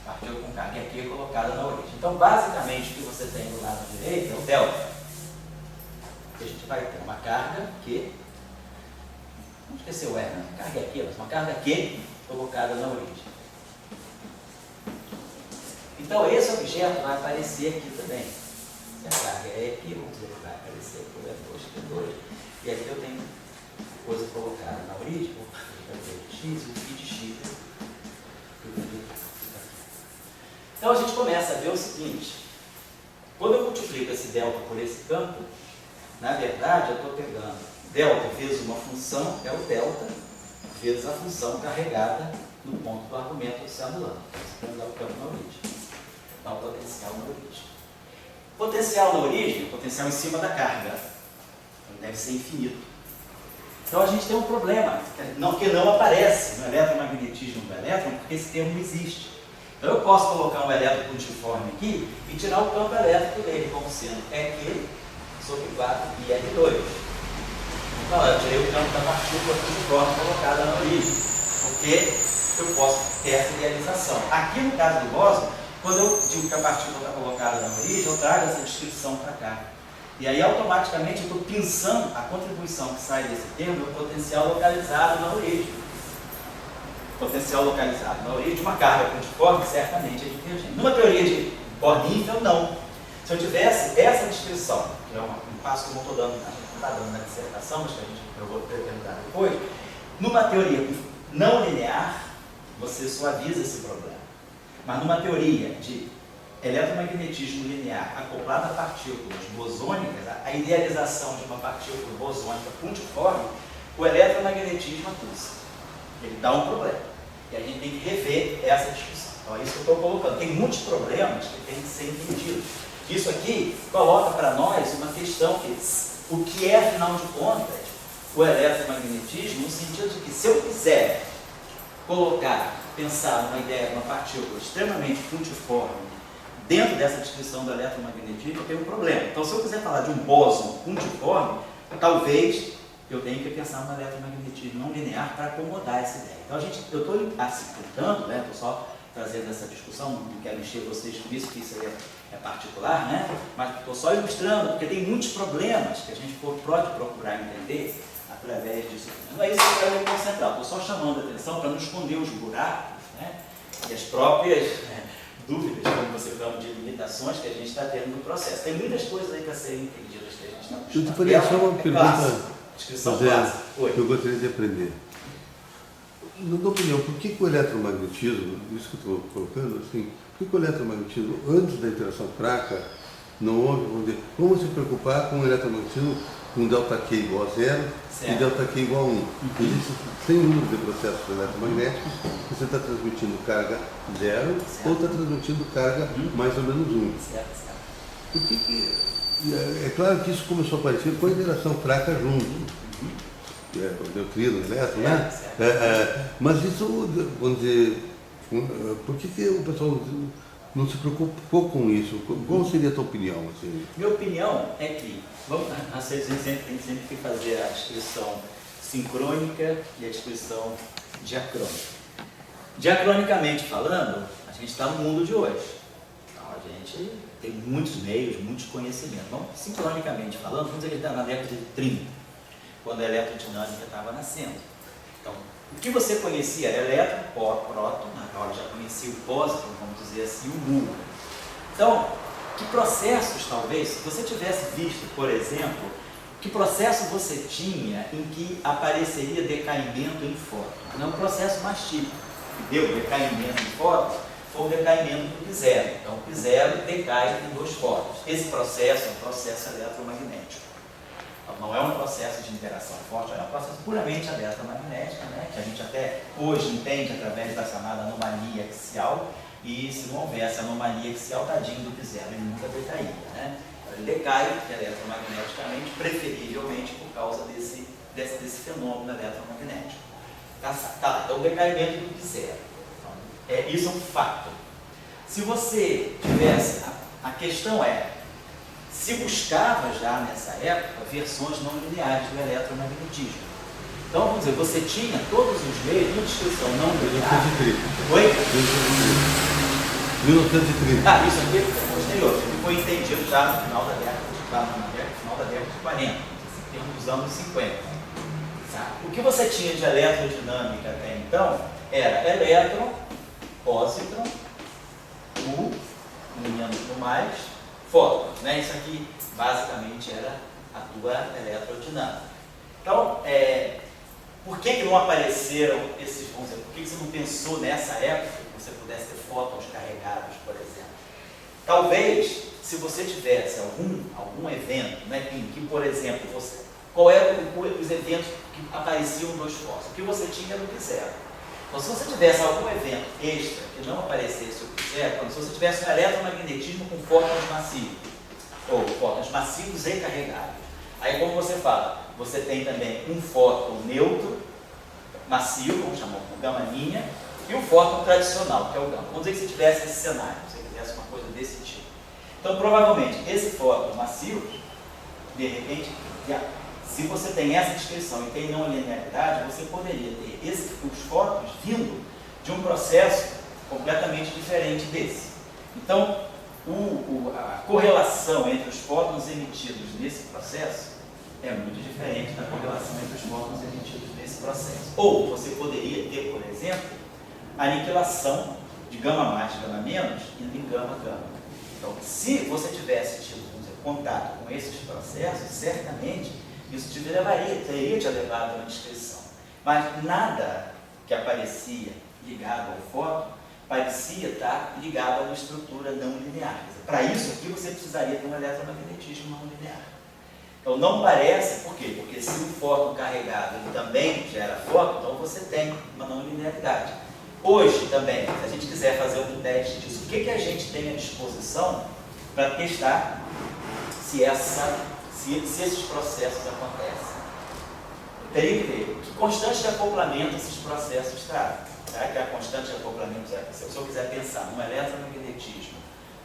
Partícula com carga EQ colocada na origem. Então, basicamente, o que você tem do lado direito é o delta. A gente vai ter uma carga Q, não esquecer o R, né? Carga EQ, mas uma carga Q colocada na origem. Então, esse objeto vai aparecer aqui também. Se a carga é EQ, vamos ver que vai aparecer aqui o F2, e aqui eu tenho coisa colocada na origem, vou fazer de x, e o φ de x. Então a gente começa a ver o seguinte: quando eu multiplico esse delta por esse campo, na verdade eu estou pegando delta vezes uma função, é o delta, vezes a função carregada no ponto do argumento se anulando. Você vai dar o campo na origem. Dá o potencial na origem. Potencial na origem, potencial em cima da carga. Ele deve ser infinito. Então a gente tem um problema, que não aparece no eletromagnetismo do elétron, porque esse termo não existe. Então eu posso colocar um elétron pontiforme aqui e tirar o campo elétrico dele, como sendo EQ sobre 4 e R2. Então eu tirei o campo da partícula pontiforme colocada na origem, porque eu posso ter essa idealização. Aqui no caso do bóson, quando eu digo que a partícula está colocada na origem, eu trago essa descrição para cá. E aí automaticamente eu estou pensando a contribuição que sai desse termo é o potencial localizado na origem. Potencial localizado na origem de uma carga pontiforme certamente é divergente. Numa teoria de Bohr-Nifel, não. Se eu tivesse essa descrição, que é um passo que eu não estou dando, a gente não está dando na dissertação, mas que eu vou perguntar depois, numa teoria não linear, você suaviza esse problema. Mas numa teoria de eletromagnetismo linear acoplado a partículas bosônicas, a idealização de uma partícula bosônica pontiforme, o eletromagnetismo acusa. Ele dá um problema. E a gente tem que rever essa discussão. Então é isso que eu estou colocando. Tem muitos problemas que têm que ser entendidos. Isso aqui coloca para nós uma questão que, o que é, afinal de contas, o eletromagnetismo, no sentido de que se eu quiser pensar numa ideia de uma partícula extremamente pontiforme, dentro dessa descrição do eletromagnetismo, eu tenho um problema. Então, se eu quiser falar de um bóson pontiforme, talvez eu tenha que pensar no eletromagnetismo não linear para acomodar essa ideia. Então, eu estou portanto, estou só trazendo essa discussão, não quero encher vocês com isso, que isso é particular, né? Mas estou só ilustrando, porque tem muitos problemas que a gente pode procurar entender através disso. Não é isso que eu quero me concentrar, estou só chamando a atenção para não esconder os buracos, né? E as próprias dúvidas, como você chama de limitações que a gente está tendo no processo. Tem muitas coisas aí para serem entendidas que a gente está buscando. Eu te faria só uma pergunta que eu gostaria de aprender. Na tua opinião, por que o eletromagnetismo, isso que eu estou colocando, assim, por que o eletromagnetismo, antes da interação fraca, não houve, vamos se preocupar com o eletromagnetismo com ΔQ igual a 0 e ΔQ igual a 1. Existem sem número de processos eletromagnéticos, você está transmitindo carga 0 ou está transmitindo carga mais ou menos 1. Por que é claro que isso começou a aparecer com a interação fraca junto. O neutrino, o elétron, né? Mas isso, vamos dizer, por que o pessoal não se preocupou com isso? Qual seria a tua opinião? Assim? Minha opinião é que a gente tem sempre que fazer a descrição sincrônica e a descrição diacrônica. Diacronicamente falando, a gente está no mundo de hoje. Então a gente tem muitos meios, muitos conhecimentos. Então, sincronicamente falando, vamos dizer que está na década de 30. quando a eletrodinâmica estava nascendo. Então, o que você conhecia era elétron, próton, na hora já conhecia o pósitron, vamos dizer assim, o muon. Então, que processos, talvez, se você tivesse visto, por exemplo, que processo você tinha em que apareceria decaimento em fóton? Não é um processo mais típico. Que deu decaimento em fóton foi o decaimento do P0. Então, o P0 decai em 2 fótons. Esse processo é um processo eletromagnético. Então, não é um processo de interação forte, é um processo puramente eletromagnético, né? Que a gente até hoje entende através da chamada anomalia axial. E se não houvesse anomalia axial, tadinho do P0, ele nunca decaía, né? Ele decai eletromagneticamente, preferivelmente por causa desse fenômeno eletromagnético. Tá, então o decaimento do P0. Então, isso é um fato. Se você tivesse, a questão é, se buscava já nessa época versões não lineares do eletromagnetismo. Então, vamos dizer, você tinha todos os meios de descrição não linear. 1930. Oi? 1930. Ah, isso aqui é posterior. Ele foi entendido já no final da década de 40, em termos dos anos 50. O que você tinha de eletrodinâmica até então era elétron, pósitron, U, menos no mais, fóton. Né? Isso aqui basicamente era a tua eletrodinâmica. Então, por que não apareceram esses, vamos dizer, por que você não pensou nessa época que você pudesse ter fótons carregados, por exemplo? Talvez, se você tivesse algum evento, né, que, por exemplo, qual eram os eventos que apareciam nos fótons? O que você tinha era o P0. Então, se você tivesse algum evento extra que não aparecesse o P0, se você tivesse um eletromagnetismo com fótons massivos, ou fótons massivos e carregados, aí como você fala, você tem também um fóton neutro, massivo, vamos chamar de gama-linha, e um fóton tradicional, que é o gama. Vamos dizer que você tivesse esse cenário, se você quisesse uma coisa desse tipo. Então, provavelmente, esse fóton massivo, de repente, se você tem essa descrição e tem não linearidade, você poderia ter os fótons vindo de um processo completamente diferente desse. Então, a correlação entre os fótons emitidos nesse processo é muito diferente da correlação entre os fótons emitidos nesse processo. Ou você poderia ter, por exemplo, aniquilação de gama mais, gama menos, indo em gama, gama. Então, se você tivesse tido, vamos dizer, contato com esses processos, certamente isso teria te levado a uma descrição. Mas nada que aparecia ligado ao fóton parecia estar ligado a uma estrutura não linear. Para isso aqui você precisaria ter um eletromagnetismo não linear. Então não parece, por quê? Porque se o fóton carregado ele também gera fóton, então você tem uma não linearidade. Hoje também, se a gente quiser fazer um teste disso, o que a gente tem à disposição para testar se esses processos acontecem? Eu teria que ver que constante de acoplamento esses processos trazem. Será que a constante de acoplamento, se eu quiser pensar num eletromagnetismo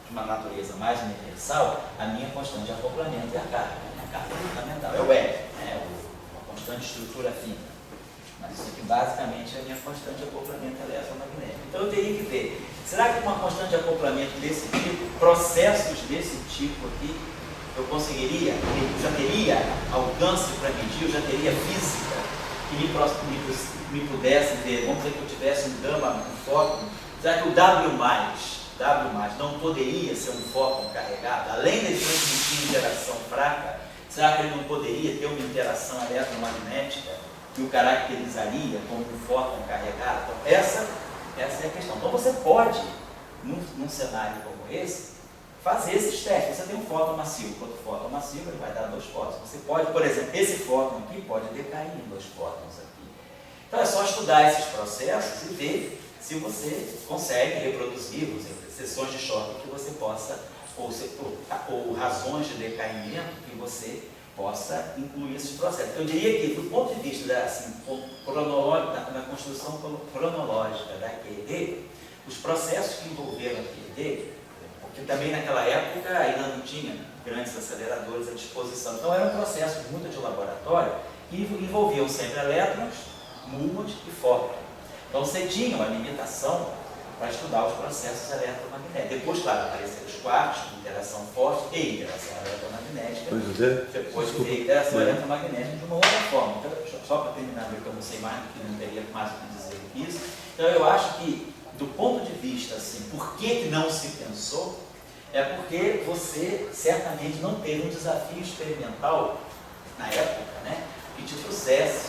de uma natureza mais universal, a minha constante de acoplamento é a carga. A carga é fundamental, é o F, né? Uma constante de estrutura fina. Mas isso aqui basicamente é a minha constante de acoplamento eletromagnético. Então eu teria que ver, será que com uma constante de acoplamento desse tipo, processos desse tipo aqui, eu conseguiria, eu já teria alcance para medir, eu já teria física que me pudesse ver, vamos dizer que eu tivesse um gama, um fóton, será que o W+, não poderia ser um fóton carregado? Além de transmitir interação fraca, será que ele não poderia ter uma interação eletromagnética que o caracterizaria como um fóton carregado? Então, essa é a questão. Então, você pode, num cenário como esse, fazer esses testes. Você tem um fóton massivo, outro fóton massivo, ele vai dar 2 fótons. Você pode, por exemplo, esse fóton aqui pode decair em 2 fótons aqui. Então, é só estudar esses processos e ver se você consegue reproduzir, seções de choque que você possa, ou razões de decaimento que você possa incluir esses processos. Eu diria que, do ponto de vista da construção cronológica da QED, os processos que envolveram a QED, porque também naquela época ainda não tinha grandes aceleradores à disposição, então eram processos muito de laboratório que envolviam sempre elétrons, muons e fótons. Então você tinha uma limitação para estudar os processos eletromagnéticos. Depois, claro, apareceram os quartos, interação forte e interação eletromagnética. Depois veio interação eletromagnética de uma outra forma. Então, só para terminar, porque eu não sei mais, que não teria mais o que dizer do que isso. Então, eu acho que, do ponto de vista, assim, por que não se pensou, é porque você certamente não teve um desafio experimental na época, né, que te trouxesse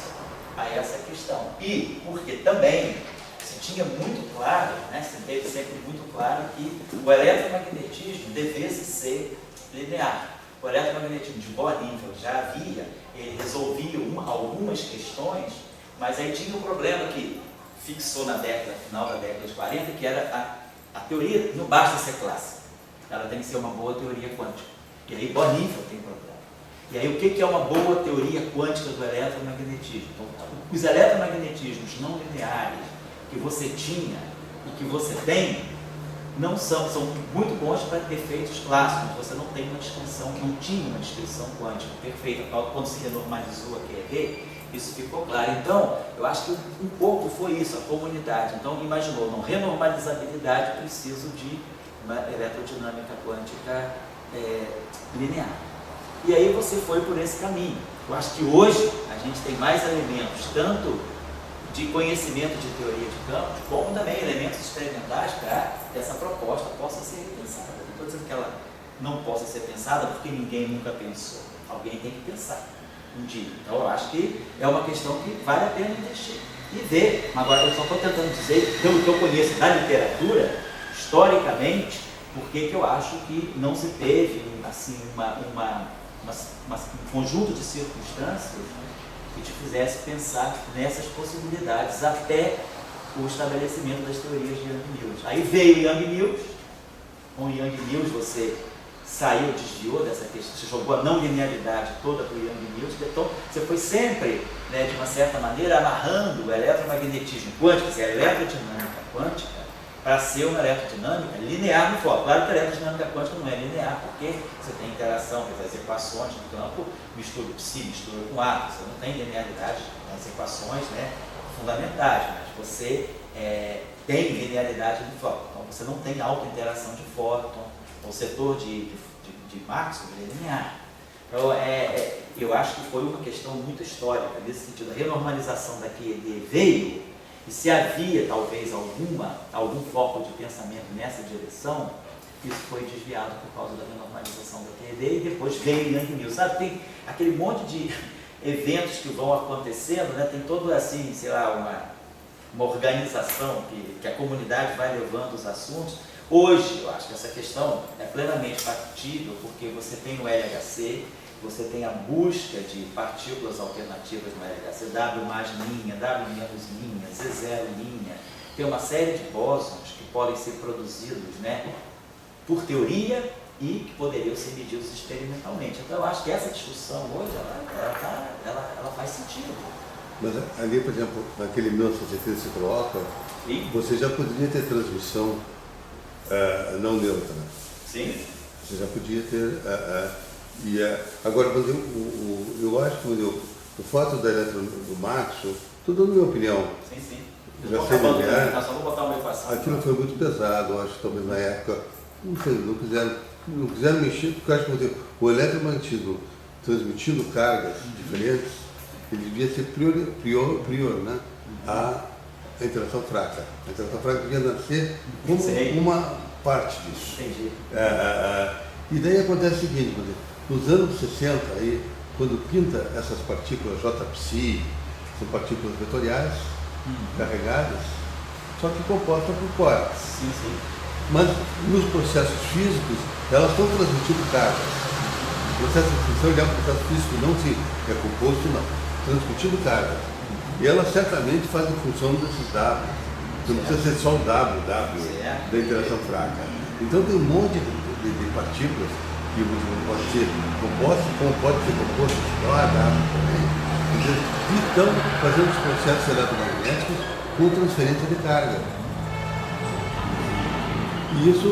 a essa questão. E porque também se tinha muito claro, né, se teve sempre muito claro que o eletromagnetismo devesse ser linear. O eletromagnetismo de Bohr nível já havia, ele resolvia algumas questões, mas aí tinha um problema que fixou na final da década de 40, que era a teoria não basta ser clássica, ela tem que ser uma boa teoria quântica. E aí Bohr nível tem problema. E aí o que é uma boa teoria quântica do eletromagnetismo? Então, os eletromagnetismos não lineares que você tinha e que você tem, são muito bons para efeitos clássicos. Você não tem uma descrição, não tinha uma descrição quântica perfeita. Quando se renormalizou a QED, isso ficou claro. Então, eu acho que um pouco foi isso, a comunidade. Então, imaginou, não, renormalizabilidade, preciso de uma eletrodinâmica quântica linear. E aí você foi por esse caminho. Eu acho que hoje a gente tem mais elementos, tanto de conhecimento de teoria de campos, como também elementos experimentais para que essa proposta possa ser repensada. Não estou dizendo que ela não possa ser pensada porque ninguém nunca pensou. Alguém tem que pensar um dia. Então eu acho que é uma questão que vale a pena investir e ver. Agora eu só estou tentando dizer, pelo que eu conheço da literatura, historicamente, por que eu acho que não se teve assim, um conjunto de circunstâncias que te fizesse pensar nessas possibilidades até o estabelecimento das teorias de Young-Mills. Aí veio Young-Mills, com Young-Mills você saiu, desviou dessa questão, você jogou a não linearidade toda para o Young-Mills, então você foi sempre, né, de uma certa maneira, amarrando o eletromagnetismo quântico, a eletrodinâmica quântica, para ser uma eletrodinâmica linear no foco. Claro que a eletrodinâmica quântica não é linear, porque você tem interação, as equações no campo, mistura psi, mistura com átomo, você não tem linearidade nas equações, né, fundamentais, mas você tem linearidade no foco. Então você não tem alta interação de fóton, o setor de Maxwell é linear. Então eu acho que foi uma questão muito histórica, nesse sentido. A renormalização da QED veio. E se havia, talvez, algum foco de pensamento nessa direção, isso foi desviado por causa da renormalização da QED e depois veio Young-Mills. Sabe, tem aquele monte de eventos que vão acontecendo, né? Tem todo, assim, sei lá, uma organização que a comunidade vai levando os assuntos. Hoje, eu acho que essa questão é plenamente factível, porque você tem no LHC, você tem a busca de partículas alternativas no LHC, W mais linha, W menos linha, Z0 linha. Tem uma série de bósons que podem ser produzidos, né, por teoria e que poderiam ser medidos experimentalmente. Então eu acho que essa discussão hoje, ela faz sentido. Mas ali, por exemplo, naquele 1970 se coloca, sim, você já poderia ter transmissão não neutra. Sim. Você já podia ter... agora, eu acho que o fato da do Maxwell, estou dando minha opinião. Sim, sim. Já sei linear, só vou botar uma equação. aquilo foi muito pesado, eu acho que talvez na época, não sei, não quiseram mexer, porque eu acho que o eletromagnetismo transmitindo cargas diferentes, ele devia ser prior, né, a interação fraca. A interação fraca devia nascer como uma parte disso. Entendi. E daí acontece o seguinte, por exemplo, nos anos 60, aí, quando pinta essas partículas JPSI, são partículas vetoriais, carregadas, só que compostas por quarks. Sim, sim. Mas nos processos físicos, elas estão transmitindo cargas. O processo de fissão é um processo físico, não se é composto, não. Transmitindo cargas. E elas certamente fazem função desses W. Não precisa ser só o W da interação fraca. Então tem um monte de partículas que pode ser composto, como pode ser composto só a W também, que estão fazendo os processos eletromagnéticos com transferência de carga. E isso,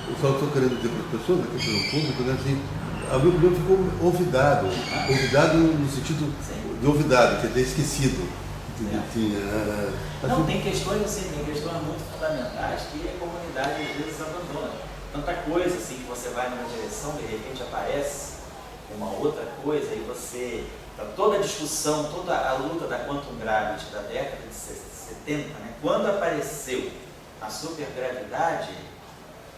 eu só estou querendo dizer para as pessoas, aqui para o público, né, assim, a minha opinião ficou olvidado no sentido de olvidado, quer dizer, esquecido. Não, tem questões assim, tem questões muito fundamentais que a comunidade às vezes abandona. Tanta coisa assim que você vai numa direção, de repente aparece uma outra coisa e você... Toda a discussão, toda a luta da Quantum Gravity da década de 70, né, quando apareceu a supergravidade,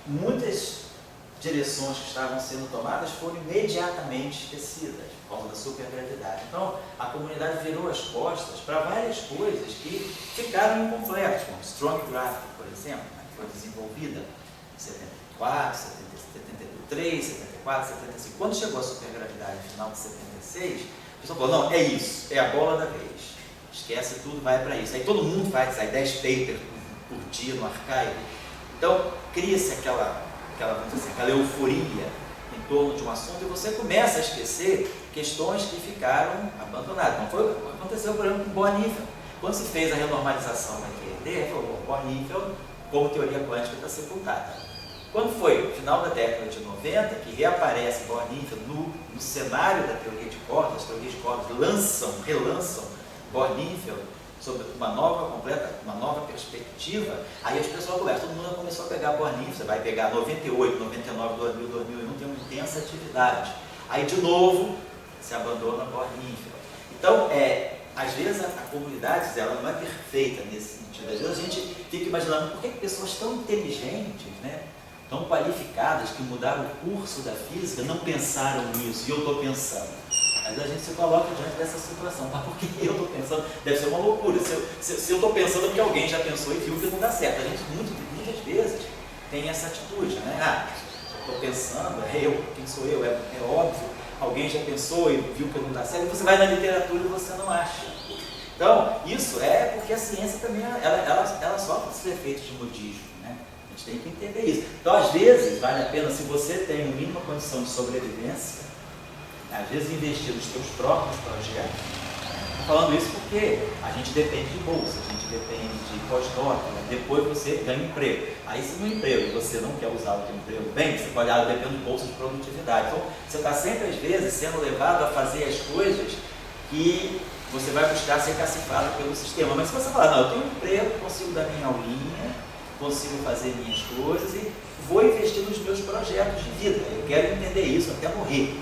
muitas direções que estavam sendo tomadas foram imediatamente esquecidas por causa da supergravidade. Então, a comunidade virou as costas para várias coisas que ficaram incompletas, como Strong Gravity, por exemplo, né, que foi desenvolvida em 74, 73, 74, 75. Quando chegou a supergravidade no final de 76, a pessoa falou, não, é isso, é a bola da vez. Esquece tudo, vai para isso. Aí todo mundo faz, sai 10 papers por dia no arcaico. Então, cria-se aquela euforia em torno de um assunto e você começa a esquecer questões que ficaram abandonadas. Não foi o que aconteceu, por exemplo, com Born-Haefeld. Quando se fez a renormalização da QED, falou, Born-Haefeld, como teoria quântica, está sepultada. Quando foi no final da década de 90, que reaparece Born-Haefeld no cenário da teoria de cordas, as teorias de cordas relançam Born-Haefeld sobre uma nova perspectiva, aí as pessoas começam, todo mundo começou a pegar Born-Haefeld, você vai pegar 98, 99, 2000, 2001, tem uma intensa atividade. Aí de novo se abandona Born-Haefeld. Então, às vezes a comunidade ela não é perfeita nesse sentido. Às vezes a gente fica imaginando por que pessoas tão inteligentes, né, tão qualificadas, que mudaram o curso da física, não pensaram nisso, e eu estou pensando. Às vezes a gente se coloca diante dessa situação, mas por que eu estou pensando? Deve ser uma loucura. Se eu estou pensando porque alguém já pensou e viu que não dá certo. A gente muitas vezes tem essa atitude, né? Estou pensando, é eu, quem sou eu? É óbvio, alguém já pensou e viu que não dá certo, e você vai na literatura e você não acha. Então, isso é porque a ciência também, ela sofre esses efeitos de modismo, né? A gente tem que entender isso. Então, às vezes, vale a pena, se você tem uma mínima condição de sobrevivência, às vezes investir nos seus próprios projetos. Estou falando isso porque a gente depende de bolsa, a gente depende de pós-doc, né? Depois você ganha um emprego. Aí se no emprego você não quer usar o seu emprego bem, você pode depender de bolsa de produtividade. Então você está sempre às vezes sendo levado a fazer as coisas que você vai buscar ser cacifado pelo sistema. Mas se você falar, não, eu tenho um emprego, consigo dar minha aulinha, consigo fazer minhas coisas e vou investir nos meus projetos de vida. Eu quero entender isso até morrer.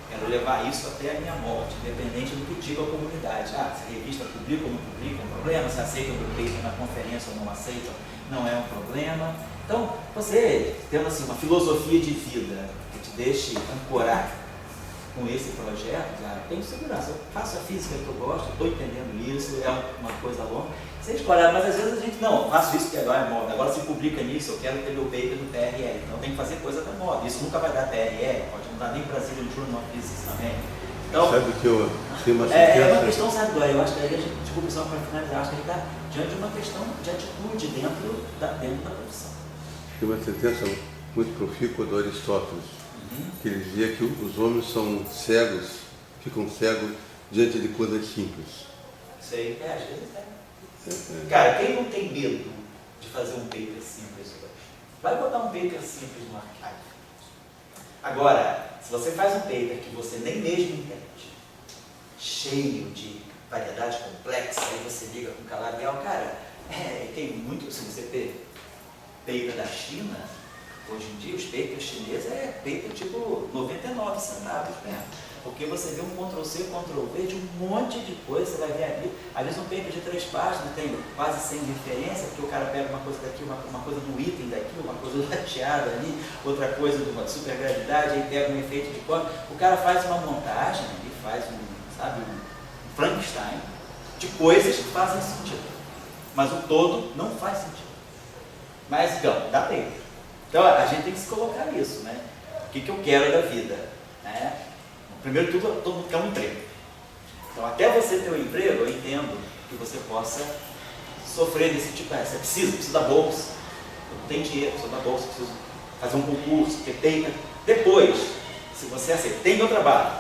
Quero levar isso até a minha morte, independente do que diga a comunidade. Se a revista publica ou não publica, é um problema. Se aceita o meu paper na conferência ou não aceita, não é um problema. Então, você tendo assim, uma filosofia de vida que te deixe ancorar com esse projeto, tenho segurança. Eu faço a física que eu gosto, estou entendendo isso, é uma coisa longa. Você escolhe, mas às vezes a gente, não, faço isso que agora é moda, agora se publica nisso, eu quero ter meu paper do PRL, então tem que fazer coisa da moda. Isso nunca vai dar PRL, pode não dar nem Brazilian Journal of Physics também. Então, sabe que eu tenho uma é uma questão, sabe, Dória, eu acho que aí a gente, desculpa só para finalizar, acho que a gente está diante de uma questão de atitude dentro da profissão. Tem uma sentença muito profícua do Aristóteles, que ele dizia que os homens são cegos, ficam cegos diante de coisas simples. Sei, às vezes é. Cara, quem não tem medo de fazer um paper simples hoje? Vai botar um paper simples no arquivo. Agora, se você faz um paper que você nem mesmo entende, cheio de variedade complexa, aí você liga com Calabial, cara, tem muito, se você vê paper da China, hoje em dia os papers chineses é paper tipo 99 centavos mesmo. Porque você vê um Ctrl+C, Ctrl+V de um monte de coisa, você vai ver ali, às vezes um paper de 3 páginas tem quase 100 referências, porque o cara pega uma coisa daqui, uma coisa do item daqui, uma coisa do lateado ali, outra coisa de uma supergravidade, aí pega um efeito de cor. O cara faz uma montagem, ele faz um Frankenstein de coisas que fazem sentido. Mas o todo não faz sentido. Mas, então, dá tempo. Então, a gente tem que se colocar nisso, né? O que eu quero da vida, né? Primeiro de tudo, todo mundo quer um emprego. Então, até você ter um emprego, eu entendo que você possa sofrer desse tipo. Você precisa da bolsa. Eu não tenho dinheiro, preciso da bolsa, preciso fazer um concurso, porque tem. Depois, se você aceita, tem meu trabalho,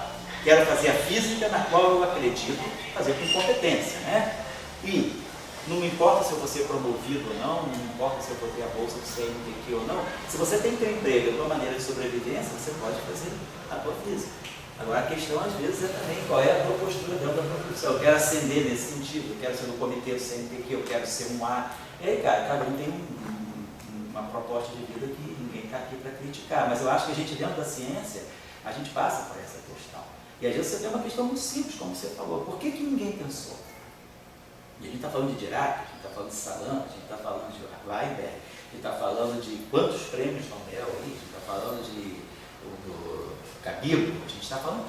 quero fazer a física na qual eu acredito, fazer com competência, né? E não me importa se eu vou ser promovido ou não importa se eu vou ter a bolsa do CNPq ou não, se você tem teu emprego, a tua maneira de sobrevivência, você pode fazer a tua física. Agora a questão às vezes é também qual é a tua postura dentro da profissão. Eu quero ascender nesse sentido, eu quero ser do comitê do CNPq, eu quero ser um A. E aí, cara, cada um tem uma proposta de vida que ninguém está aqui para criticar. Mas eu acho que a gente, dentro da ciência, a gente passa por essa questão. E às vezes você tem uma questão muito simples, como você falou. Por que ninguém pensou? E a gente está falando de Dirac, a gente está falando de Salam, a gente está falando de Weinberg, a gente está falando de quantos prêmios Nobel aí, a gente está falando do Cabilo, a gente está falando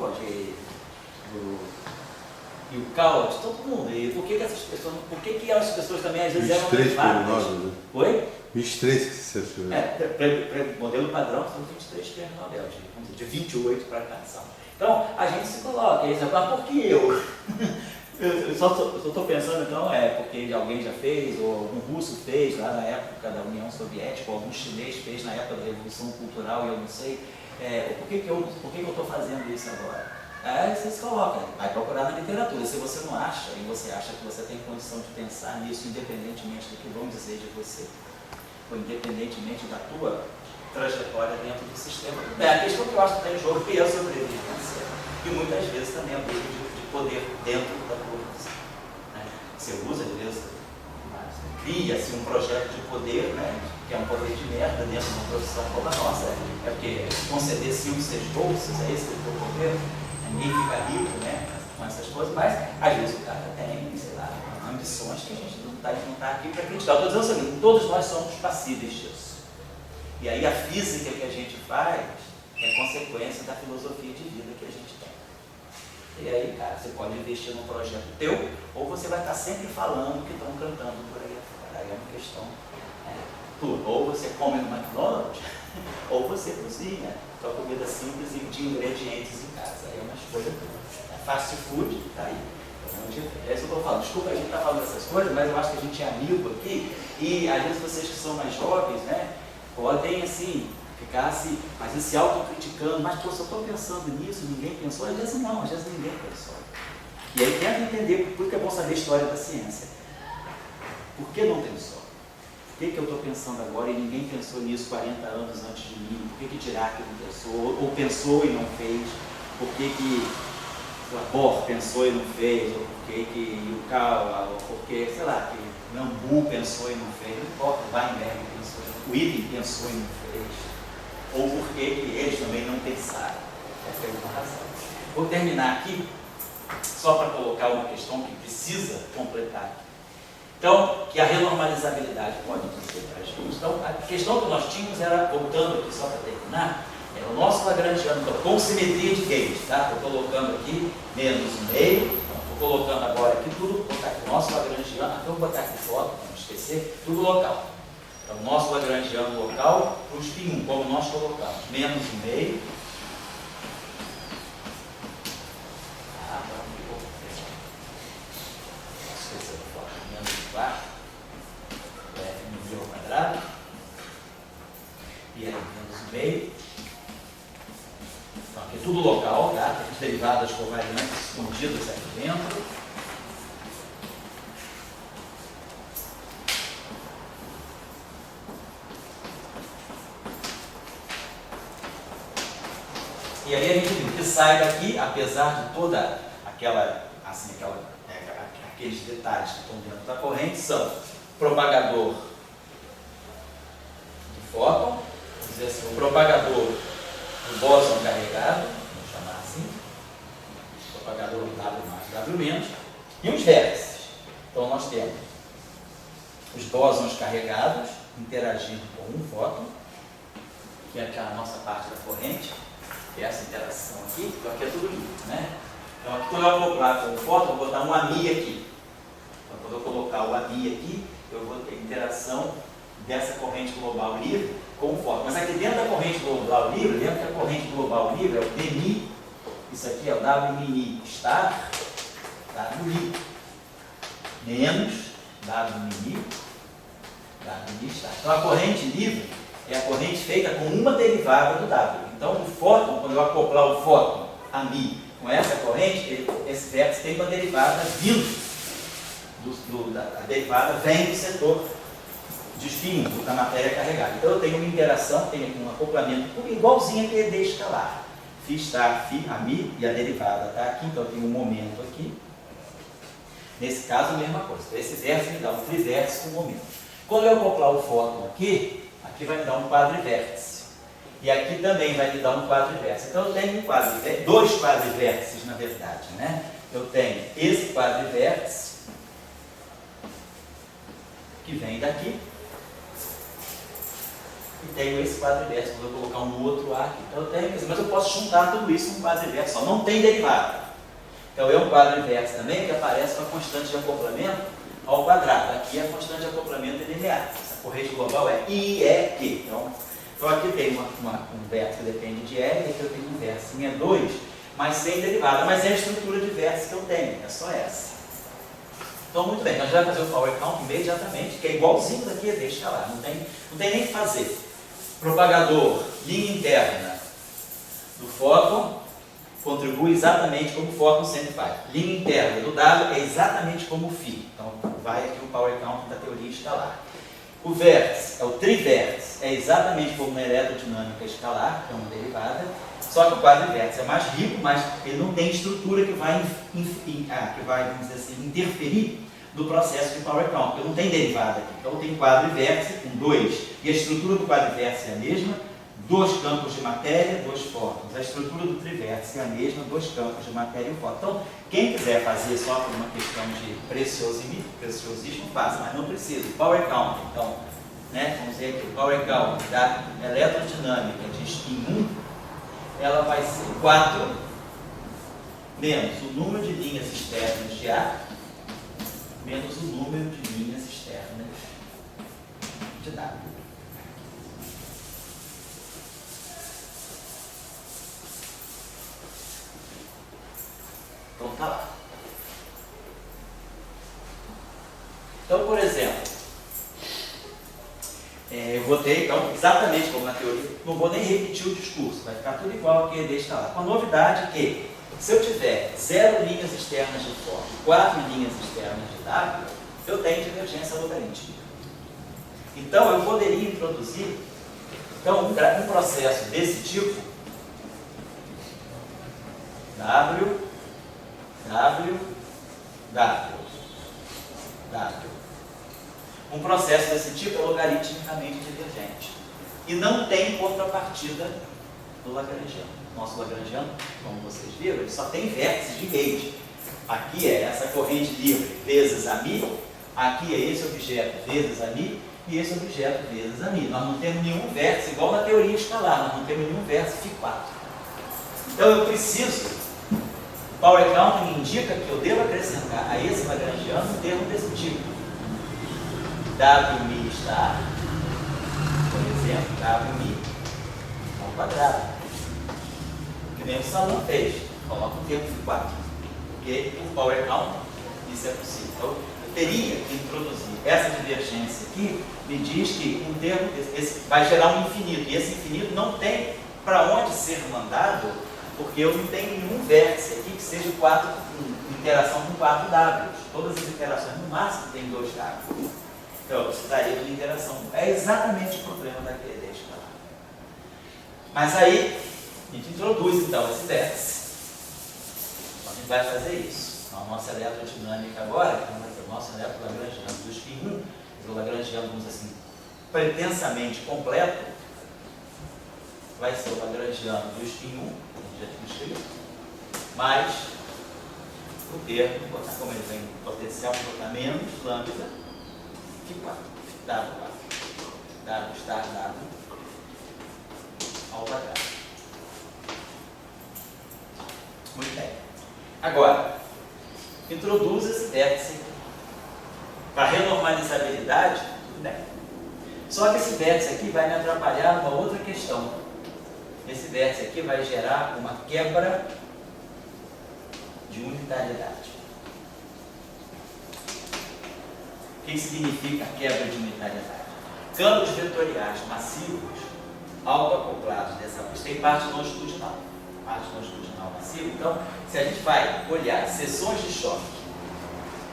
e o Cal, de todo mundo. E por que essas pessoas, as pessoas também às vezes eram 23 prêmios levadas? Nobel, né? Oi? 23 que você assistiu. Modelo padrão são 23 prêmios Nobel, de 28 para cá são. Então, a gente se coloca, e diz, mas por que eu? Eu só estou pensando, então, porque alguém já fez, ou algum russo fez lá na época da União Soviética, ou algum chinês fez na época da Revolução Cultural, e eu não sei, por que eu estou fazendo isso agora? Aí você se coloca, vai procurar na literatura. Se você não acha, e você acha que você tem condição de pensar nisso, independentemente do que vão dizer de você, ou independentemente da tua trajetória dentro do sistema. A questão que eu acho que está em jogo é a sobrevivência, e muitas vezes também a briga de poder dentro da profissão. Você usa, às vezes, cria-se um projeto de poder, que é um poder de merda dentro de uma profissão como a nossa. É porque conceder 5, 6 bolsas, é esse o poder, ninguém fica rico com essas coisas, mas às vezes o cara tem, sei lá, ambições que a gente não está aqui para criticar. Eu estou dizendo o seguinte, todos nós somos passíveis disso. E aí a física que a gente faz é consequência da filosofia de vida que a gente tem. E aí, cara, você pode investir num projeto teu, ou você vai estar sempre falando que estão cantando por aí afora. Aí é uma questão tua. Ou você come no McDonald's, ou você cozinha sua comida simples e de ingredientes em casa. Aí é uma escolha tua. Fast food, tá aí. É isso que eu estou falando. Desculpa a gente estar falando essas coisas, mas eu acho que a gente é amigo aqui, e às vezes vocês que são mais jovens, podem assim, ficar assim, às vezes se autocriticando, mas pô, se eu estou pensando nisso, ninguém pensou, às vezes não, às vezes ninguém pensou. E aí tenta entender por que é bom saber a história da ciência. Por que não pensou? Por que eu estou pensando agora e ninguém pensou nisso 40 anos antes de mim? Por que Dirac não pensou? Ou pensou e não fez? Por que Bohr pensou e não fez? Ou por que o Cal, ou porque, sei lá, que Nambu pensou e não fez? Não importa, Weinberg pensou, o Witten pensou e não fez. Ou por que eles também não pensaram? Essa é uma razão. Vou terminar aqui, só para colocar uma questão que precisa completar aqui. Então, que a renormalizabilidade pode dizer para a gente. Então, a questão que nós tínhamos era, voltando aqui só para terminar, era o nosso lagrangiano, então, com simetria de Gauge, tá? Estou colocando aqui menos meio, estou colocando agora aqui tudo, vou botar aqui o nosso lagrangiano, então vou botar aqui foto, para não esquecer, tudo local. Então, o nosso lagrangiano local para o spin 1, como nós colocamos, menos meio. F no V ao quadrado, e aí menos meio. Então, aqui tudo local, tá? Tem as derivadas covariantes escondidas aqui dentro. E aí a gente viu que sai daqui, apesar de toda aqueles detalhes que estão dentro da corrente, são propagador de fóton, vamos dizer assim, o propagador do bóson carregado, vamos chamar assim, propagador W mais W-, e os vértices. Então nós temos os bósons carregados interagindo com um fóton, que é a nossa parte da corrente, que é essa interação aqui, então aqui é tudo livre, Então aqui quando eu acoplar com o fóton, eu vou botar um AMI aqui. Então quando eu colocar o AMI aqui, eu vou ter interação dessa corrente global livre com o fóton. Mas aqui dentro da corrente global livre, dentro da corrente global livre é o DMI, isso aqui é o WMI estar, WI, menos WMI estar. Então a corrente livre é a corrente feita com uma derivada do W. Então o fóton, quando eu acoplar o fóton AMI com essa corrente, esse vértice tem uma derivada vindo, a derivada vem do setor de spin da matéria carregada. Então eu tenho uma interação, tenho um acoplamento igualzinho a QED escalar. φ está, φ, a mi, e a derivada está aqui, então eu tenho um momento aqui. Nesse caso, a mesma coisa. Então, esse vértice me dá um trivértice com momento. Quando eu acoplar o fóton aqui, aqui vai me dar um quadrivértice. E aqui também vai me dar um quadrivértice. Então eu tenho dois quadrivértices, na verdade, né? Eu tenho esse quadrivértice, que vem daqui, e tenho esse quadrivértice, vou colocar um no outro ar aqui. Então eu tenho, mas eu posso juntar tudo isso num quadrivértice, só não tem derivada. Então é um quadrivértice também que aparece com a constante de acoplamento ao quadrado. Aqui é a constante de acoplamento é linear. Essa corrente global é I, E, Q. Então aqui tem um vértice que depende de L, e aqui eu tenho um vértice em E2, mas sem derivada. Mas é a estrutura de vértice que eu tenho, é só essa. Então muito bem, nós já vamos fazer o power count imediatamente, que é igualzinho daqui a deixa lá, não tem nem o que fazer. Propagador, linha interna do fóton, contribui exatamente como o fóton sempre faz. Linha interna do W é exatamente como o φ. Então vai aqui o power count da teoria escalar. O vértice, é o trivértice, é exatamente como na eletrodinâmica escalar, que é uma derivada, só que o quadrivértice é mais rico, mas ele não tem estrutura que vai, vamos dizer assim, interferir no processo de power count, porque não tem derivada aqui. Então eu tenho quadrivértice com 2, e a estrutura do quadrivértice é a mesma, 2 campos de matéria, 2 fótons. A estrutura do trivértice é a mesma, 2 campos de matéria e um fóton. Então, quem quiser fazer só por uma questão de preciosismo, faça, mas não precisa. Power count, então, né, vamos ver aqui, o power count da eletrodinâmica de spin 1, ela vai ser 4 menos o número de linhas externas de A, menos o número de linhas externas de W. Então tá lá. Então, por exemplo, eu vou ter, então, exatamente como na teoria, não vou nem repetir o discurso, vai ficar tudo igual aqui deixa lá. Com a novidade que, se eu tiver 0 linhas externas de fóton e 4 linhas externas de W, eu tenho divergência logarítmica. Então, eu poderia introduzir um processo desse tipo, W, W, W, W. Um processo desse tipo é logaritmicamente divergente. E não tem contrapartida no lagrangiano. Nosso lagrangiano, como vocês viram, ele só tem vértices de rede. Aqui é essa corrente livre vezes a mi, aqui é esse objeto vezes a mi, e esse objeto vezes a mi. Nós não temos nenhum vértice, igual na teoria escalar, nós não temos nenhum vértice φ4. Então eu preciso, o power count me indica que eu devo acrescentar a esse lagrangiano um termo desse tipo. W mi está, por exemplo, W mi ao quadrado. Que nem o salão fez, coloca um termo φ4. Porque por power count isso é possível. Então, eu teria que introduzir essa divergência aqui, me diz que um termo esse vai gerar um infinito, e esse infinito não tem para onde ser mandado, porque eu não tenho nenhum vértice aqui que seja interação com 4 Ws. Todas as interações no máximo tem 2 Ws. Então eu precisaria de uma interação. É exatamente o problema daquele deixa lá. Mas aí, a gente introduz então esse vértice. Então a gente vai fazer isso. Então, a nossa eletrodinâmica agora, então vai ser o nosso eletro-lagrangiano do spin 1, o lagrangiano, vamos dizer assim, pretensamente completo, vai ser o lagrangiano do spin 1, já tinha escrito, mais o termo, vou botar como ele vem potencial, vou botar menos lambda, φ4, W estar W ao quadrado. Muito bem. Agora, introduz esse vértice para renormalizabilidade, tudo bem. Só que esse vértice aqui vai me atrapalhar numa outra questão. Esse vértice aqui vai gerar uma quebra de unitariedade. O que significa a quebra de unitariedade? Campos vetoriais massivos, autoacoplados dessa vez, tem parte longitudinal. Parte longitudinal massiva. Então, se a gente vai olhar seções de choque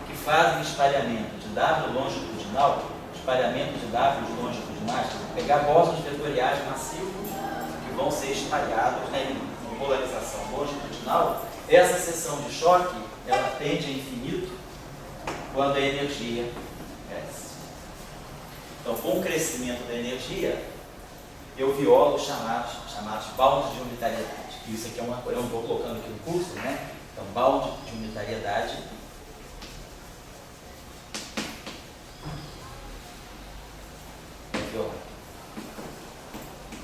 que fazem espalhamento de W longitudinal, espalhamento de W longitudinais, pegar bósons vetoriais massivos que vão ser espalhados no polarização longitudinal, essa seção de choque, ela tende a infinito quando a energia cresce. Então, com o crescimento da energia, eu violo os chamados baldes de unitariedade. Isso aqui eu não estou colocando aqui no curso, né? Então, balde de unitariedade.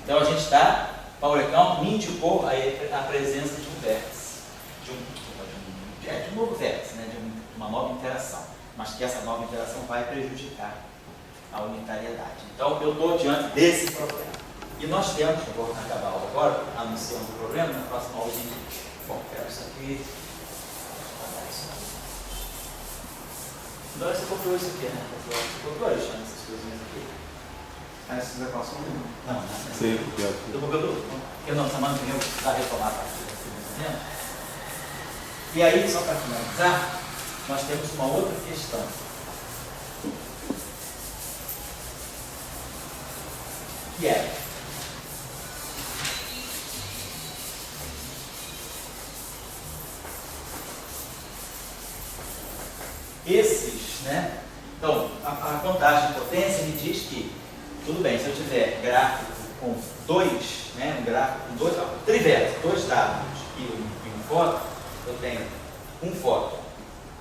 Então, a gente está, Power Count me indicou a presença de um vértice, de um novo vértice, né? De uma nova interação, mas que essa nova interação vai prejudicar a unitariedade. Então, eu estou diante desse problema. E nós temos, eu vou acabar a aula agora, anunciando o problema, na próxima aula, bom, quero isso aqui, então você copiou isso aqui, né? Você copiou, Alexandre, essas coisinhas aqui? Ah, isso já passou? Não, não. Sim, eu copiou tudo? Porque não, semana que vem eu vou precisar retomar a partida aqui, e aí, só para finalizar, nós temos uma outra questão. Que é esses, né? Então, a contagem de potência me diz que, tudo bem, se eu tiver gráfico com dois, né? Um gráfico com dois, trivértice, dois Ws e um fóton, eu tenho um fóton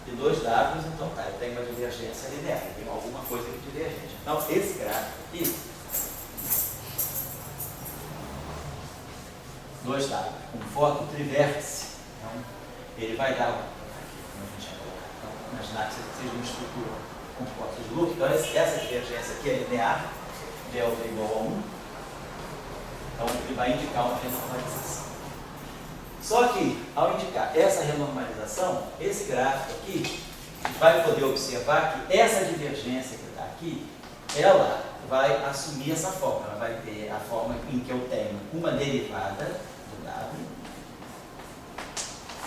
e dois Ws, então tá, eu tenho uma divergência linear, eu tenho alguma coisa que divergente. Então, esse gráfico aqui, dois Ws, um fóton trivértice, então, ele vai dar, imaginar que seja uma estrutura composta de loop, então essa divergência aqui é linear, delta igual a 1, então ele vai indicar uma renormalização. Só que, ao indicar essa renormalização, esse gráfico aqui, a gente vai poder observar que essa divergência que está aqui, ela vai assumir essa forma, ela vai ter a forma em que eu tenho uma derivada do W,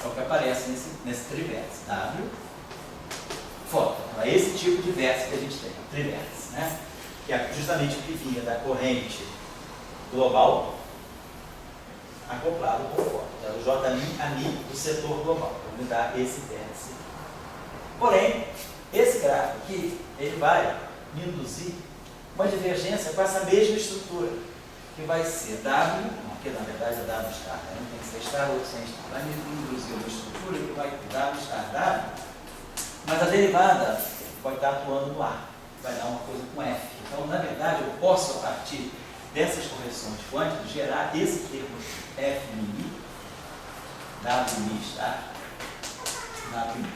é o que aparece nesse trivértice, W, fóton. Então, é esse tipo de vértice que a gente tem, trivértice, né? Que é justamente o que vinha da corrente global acoplado com o fóton. Então, o J' do setor global, para me dar esse vértice. Porém, esse gráfico aqui, ele vai me induzir uma divergência com essa mesma estrutura, que vai ser W, que na verdade é W star, né? Não tem que ser star ou sem star. Vai me induzir uma estrutura que vai W star W, mas a derivada pode estar atuando no ar, vai dar uma coisa com F. Então, na verdade, eu posso, a partir dessas correções quânticas, gerar esse termo F mini, W mi star, W mi.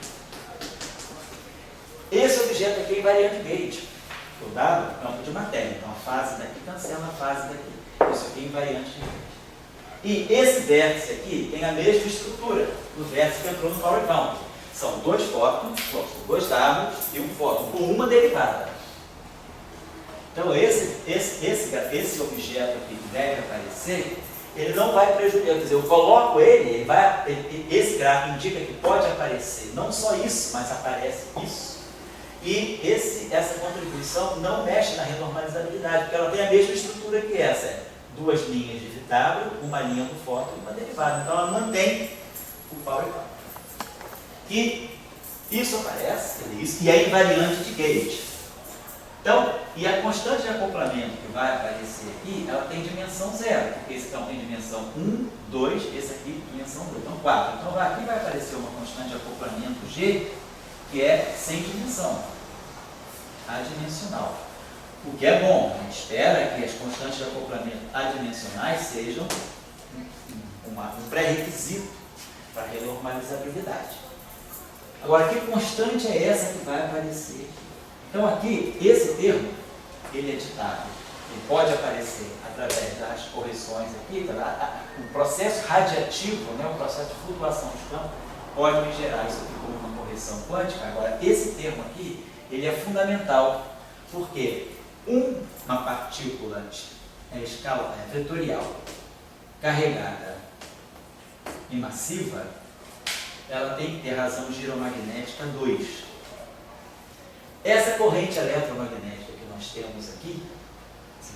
Esse objeto aqui é invariante gauge. O W é campo de matéria, então a fase daqui cancela a fase daqui. Isso aqui é invariante de gauge. E esse vértice aqui tem a mesma estrutura do vértice que entrou no Power Count. São dois fótons, dois Ws e um fóton com uma derivada. Então, esse objeto aqui que deve aparecer, ele não vai prejudicar. Quer dizer, eu coloco ele, esse gráfico indica que pode aparecer não só isso, mas aparece isso. E essa contribuição não mexe na renormalizabilidade, porque ela tem a mesma estrutura que essa. É duas linhas de W, uma linha do fóton e uma derivada. Então, ela mantém o Power Count. E isso aparece, e é invariante de gauge. Então, e a constante de acoplamento que vai aparecer aqui, ela tem dimensão 0, porque esse então tem dimensão 1, 2, esse aqui dimensão 2, então 4. Então aqui vai aparecer uma constante de acoplamento G, que é sem dimensão, adimensional. O que é bom, a gente espera que as constantes de acoplamento adimensionais sejam um pré-requisito para a renormalizabilidade. Agora, que constante é essa que vai aparecer? Então, aqui, esse termo, ele é ditado. Ele pode aparecer através das correções aqui, o processo radiativo, né, o processo de flutuação de campo, pode me gerar isso aqui como uma correção quântica. Agora, esse termo aqui, ele é fundamental, porque uma partícula vetorial carregada e massiva, ela tem que ter razão giromagnética 2. Essa corrente eletromagnética que nós temos aqui,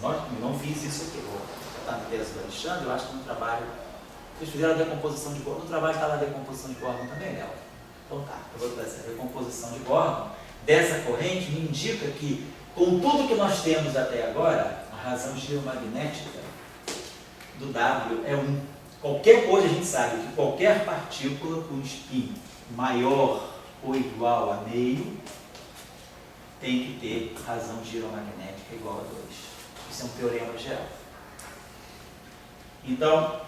eu não fiz isso aqui, vou botar no texto do Alexandre, eu acho que é um trabalho Vocês fizeram a decomposição de Gorgon, no trabalho está lá a decomposição de Gorgon também, Léo? Então tá, eu vou trazer a decomposição de Gorgon dessa corrente me indica que, com tudo que nós temos até agora, a razão geomagnética do W é 1. Hoje a gente sabe que qualquer partícula com spin maior ou igual a meio tem que ter razão geomagnética igual a 2. Isso é um teorema geral. Então,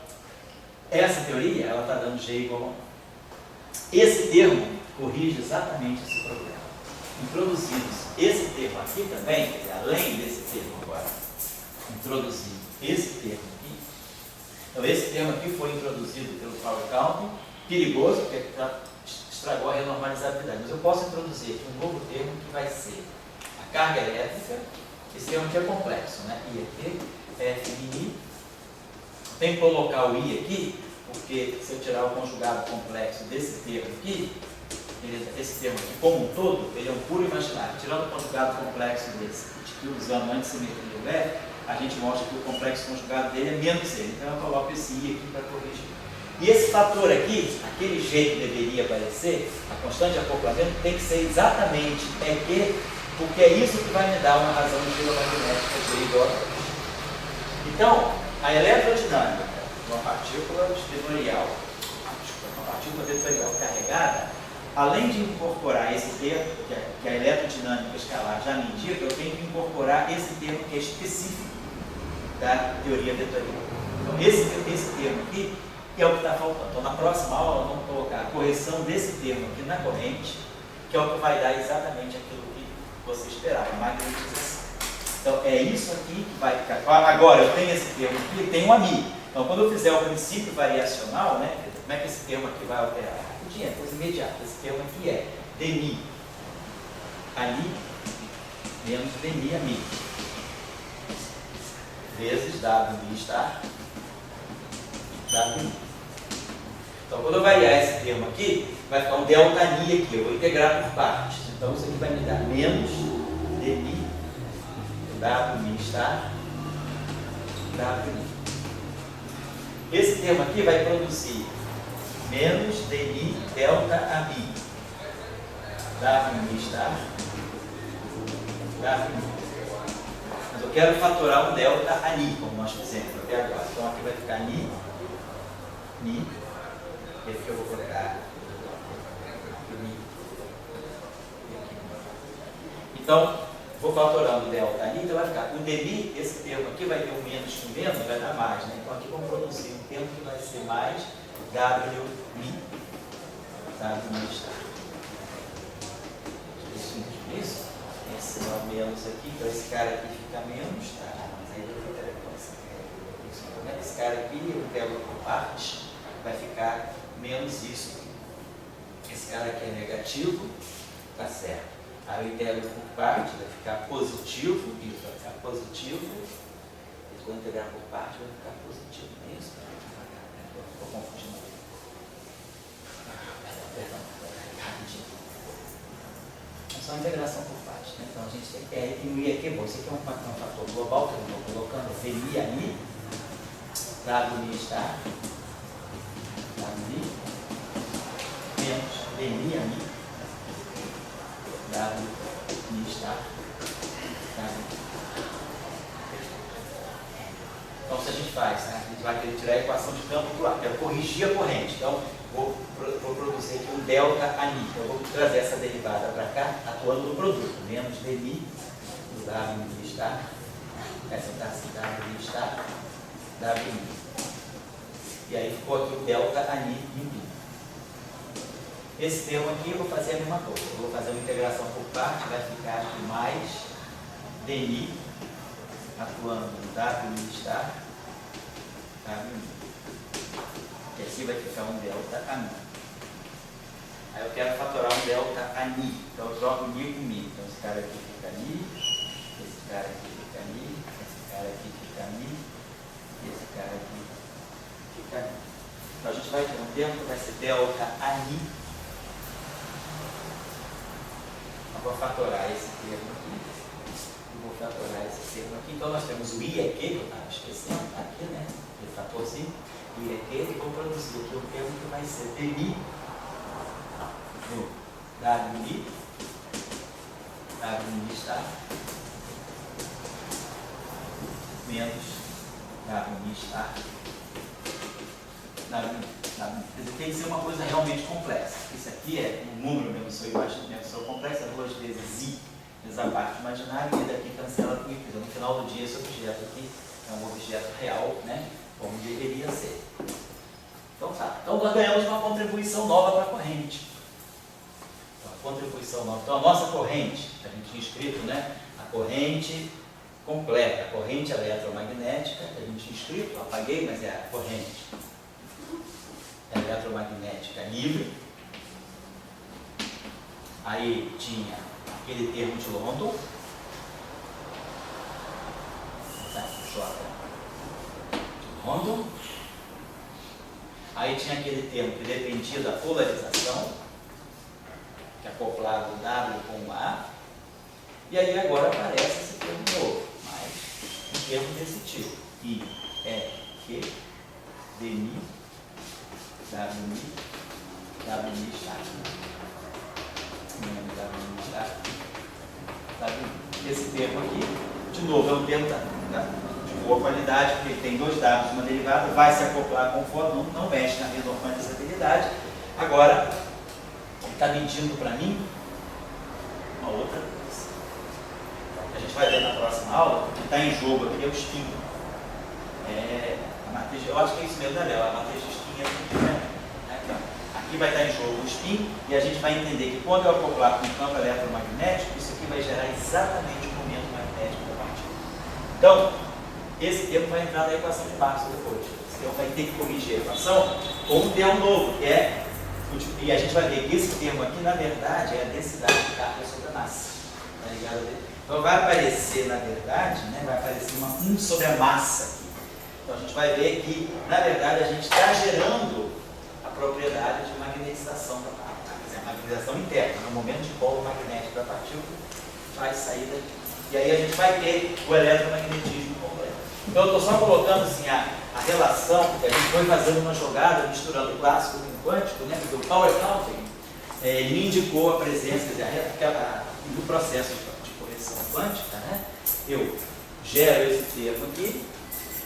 essa teoria, ela está dando G igual a 1. Esse termo corrige exatamente esse problema. Introduzindo esse termo aqui também, quer dizer, além desse termo agora, introduzindo esse termo aqui. Então, esse termo aqui foi introduzido pelo Power Counting, perigoso, porque estragou a renormalizabilidade. Mas eu posso introduzir aqui um novo termo que vai ser a carga elétrica. Esse termo aqui é complexo, né? I aqui, F I. Tem que colocar o I aqui, porque se eu tirar o conjugado complexo desse termo aqui, esse termo aqui como um todo, ele é um puro imaginário. Tirando o conjugado complexo desse, que usando a antissimetria do F, a gente mostra que o complexo conjugado dele é menos ele. Então eu coloco esse I aqui para corrigir. E esse fator aqui, aquele G que deveria aparecer, a constante de acoplamento, tem que ser exatamente EQ, porque é isso que vai me dar uma razão geomagnética G igual a 2. Então, a eletrodinâmica de uma partícula vetorial, carregada, além de incorporar esse termo, que a eletrodinâmica escalar já me indica, eu tenho que incorporar esse termo que é específico da teoria vetorial. Então, esse termo aqui é o que está faltando. Então, na próxima aula, vamos colocar a correção desse termo aqui na corrente, que é o que vai dar exatamente aquilo que você esperava, magnetização. Então, é isso aqui que vai ficar. Agora, eu tenho esse termo aqui e tenho a Mi. Então, quando eu fizer o princípio variacional, né, como é que esse termo aqui vai alterar? É coisa imediata. Esse termo aqui é dmi ali menos dmi a mi vezes w estar w. Então, quando eu variar esse termo aqui, vai ficar um delta ni aqui. Eu vou integrar por partes. Então, isso aqui vai me dar menos dmi w estar w. Esse termo aqui vai produzir menos dmi delta a mi w estar w. Mas eu quero fatorar um delta a ni, como nós fizemos até agora. Então aqui vai ficar ni, e aqui eu vou colocar ni. Então, vou fatorando delta a ni, então vai ficar o dmi, esse termo aqui vai ter um menos com menos, vai dar mais, né? Então aqui vamos produzir um termo que vai ser mais W mi está. Isso? Esse é o menos aqui, então esse cara aqui fica menos, tá? Mas aí eu vou ter isso. Então, esse cara aqui, eu pego por parte, vai ficar menos isso aqui. Esse cara aqui é negativo, tá certo. Aí eu integro por parte, vai ficar positivo, isso vai ficar positivo. E quando integrar por parte, vai ficar positivo, não é isso? Estou confundindo. Perdão, rapidinho. É só integração por parte, né? Então a gente tem que diminuir aqui, bom, isso aqui é um fator global que eu estou colocando, dmi ali, w estar, w menos dmi ali, w estar, w. Então, se a gente faz, né? A gente vai querer tirar a equação de campo do lado, quero corrigir a corrente. Então, vou produzir aqui um delta ani. Então, eu vou trazer essa derivada para cá, atuando no produto. Menos dmi do w estar, essa taxa w estar, w. E aí ficou aqui o delta ani em mi. Esse termo aqui eu vou fazer a mesma coisa. Eu vou fazer uma integração por parte, vai ficar aqui mais dmi atuando no w estar, w. E aqui vai ficar um delta a mi. Aí eu quero fatorar um delta a ni. Então eu troco ni com mi. Então esse cara aqui fica ni, esse cara aqui fica ni, esse cara aqui fica ni, e esse cara aqui fica ni. Então a gente vai ter um termo que vai ser delta a ni. Eu vou fatorar esse termo aqui e vou fatorar esse termo aqui, então nós temos o I é que eu estava esquecendo, está aqui, né? Ele tratorzinho, I é que eu vou produzir aqui o termo que vai ser dmi no WI está menos WI está quer dizer, tem que ser uma coisa realmente complexa. Isso aqui é um número mesmo, sou complexa, 2 vezes I, vezes a parte imaginária, e daqui cancela com I. No final do dia, esse objeto aqui é um objeto real, né? Como deveria ser. Então tá. Então nós ganhamos uma contribuição nova para a corrente. Então, a contribuição nova. Então a nossa corrente, que a gente tinha escrito, né? A corrente completa, a corrente eletromagnética, que a gente tinha escrito, eu apaguei, mas é a corrente eletromagnética livre. Aí tinha aquele termo de London, de London. Aí tinha aquele termo que dependia da polarização, que é acoplado o W com o A. E aí agora aparece esse termo novo, mas um termo desse tipo. I é que dmi WI está esse termo aqui, de novo, é um termo de boa qualidade, porque ele tem 2 Ws, uma derivada, vai se acoplar com o fóton, não mexe na renormalizabilidade. Agora, ele está medindo para mim uma outra coisa. A gente vai ver na próxima aula, o que está em jogo aqui é o spin. A matriz, eu acho que é isso mesmo, né, Léo? A matriz de spin é aqui, né? Aqui vai estar em jogo o spin, e a gente vai entender que quando eu acoplar com o campo eletromagnético, isso aqui vai gerar exatamente o momento magnético da partícula. Então, esse termo vai entrar na equação de Marx depois. Esse termo vai ter que corrigir a equação com um termo novo, que é, e a gente vai ver que esse termo aqui, na verdade, é a densidade de carga sobre a massa. Tá ligado? Então vai aparecer, na verdade, né, vai aparecer uma 1 sobre a massa aqui. Então a gente vai ver que, na verdade, a gente está gerando a propriedade de magnetização da partícula, quer dizer, a magnetização interna, no momento de polo magnético da partícula, vai sair daqui. E aí a gente vai ter o eletromagnetismo completo. Então eu estou só colocando assim, a relação, que a gente foi fazendo uma jogada, misturando o clássico com o quântico, né, porque o Power Counting, ele me indicou a presença, quer dizer, do processo de correção quântica, né, eu gero esse termo aqui,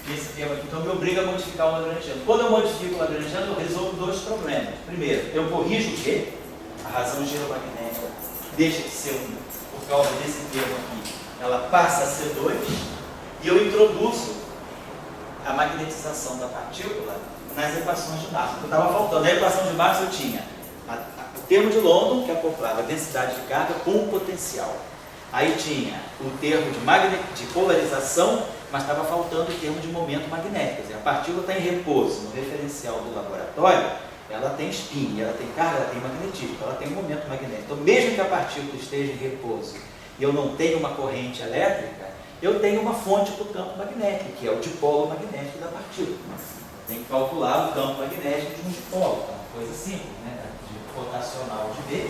esse termo aqui, então me obriga a modificar o Lagrangiano. Quando eu modifico o Lagrangiano, eu resolvo 2 problemas. Primeiro, eu corrijo o quê? A razão geomagnética deixa de ser 1 por causa desse termo aqui. Ela passa a ser 2 e eu introduzo a magnetização da partícula nas equações de Marx. Estava faltando. Na equação de Marx eu tinha o termo de London, que acoplava a densidade de carga com o potencial. Aí tinha o termo de polarização, mas estava faltando o termo de momento magnético. Quer dizer, a partícula está em repouso. No referencial do laboratório, ela tem spin, ela tem carga, ela tem magnetismo, ela tem momento magnético. Então, mesmo que a partícula esteja em repouso e eu não tenha uma corrente elétrica, eu tenho uma fonte para o campo magnético, que é o dipolo magnético da partícula. Tem que calcular o campo magnético de um dipolo, é uma coisa simples, né? De rotacional de B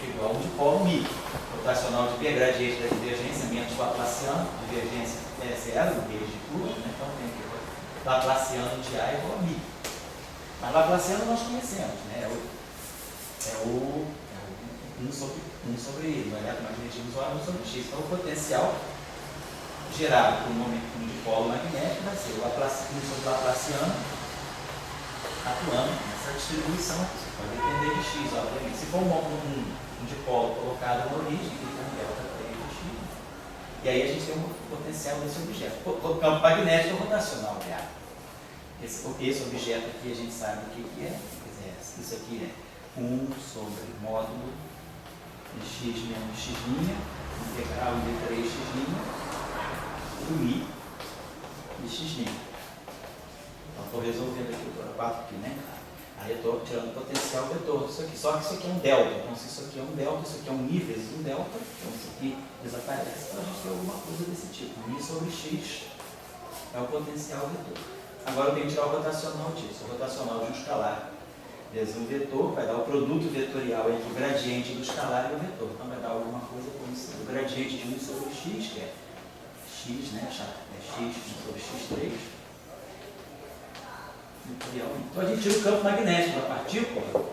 igual a um dipolo μ. Rotacional de B é gradiente da divergência menos Laplaciano, divergência é zero, B de tudo, né? Então tem que Laplaciano de A igual a μ. Mas Laplaciano nós conhecemos, né? É o 1 sobre I, no eletromagnetismo usual 1 sobre X. Então o potencial gerado por um dipolo magnético vai ser o 1 sobre Laplaciano atuando nessa distribuição. Isso pode depender de X, obviamente. Se for um dipolo colocado na origem, ele tem delta 3 de X. E aí a gente tem um potencial desse objeto. O campo magnético rotacional, aliás. Esse objeto aqui a gente sabe o que é. Quer dizer, isso aqui é 1 sobre módulo de x menos x', integral de 3x' do i de x'. Então estou resolvendo aqui o 4 aqui, né? Aí eu estou tirando o potencial vetor disso aqui. Só que isso aqui é um delta. Então se isso aqui é um delta, isso aqui é um i vezes um delta, então isso aqui desaparece para a gente ter alguma coisa desse tipo. I sobre x é o potencial vetor. Agora eu tenho que tirar o rotacional disso. O rotacional de um escalar vezes um vetor, vai dar o produto vetorial entre o gradiente do escalar e o vetor. Então vai dar alguma coisa como isso. O gradiente de 1 sobre x, que é x, né? É x sobre x3. Vetorial 1. Então a gente tira o campo magnético da partícula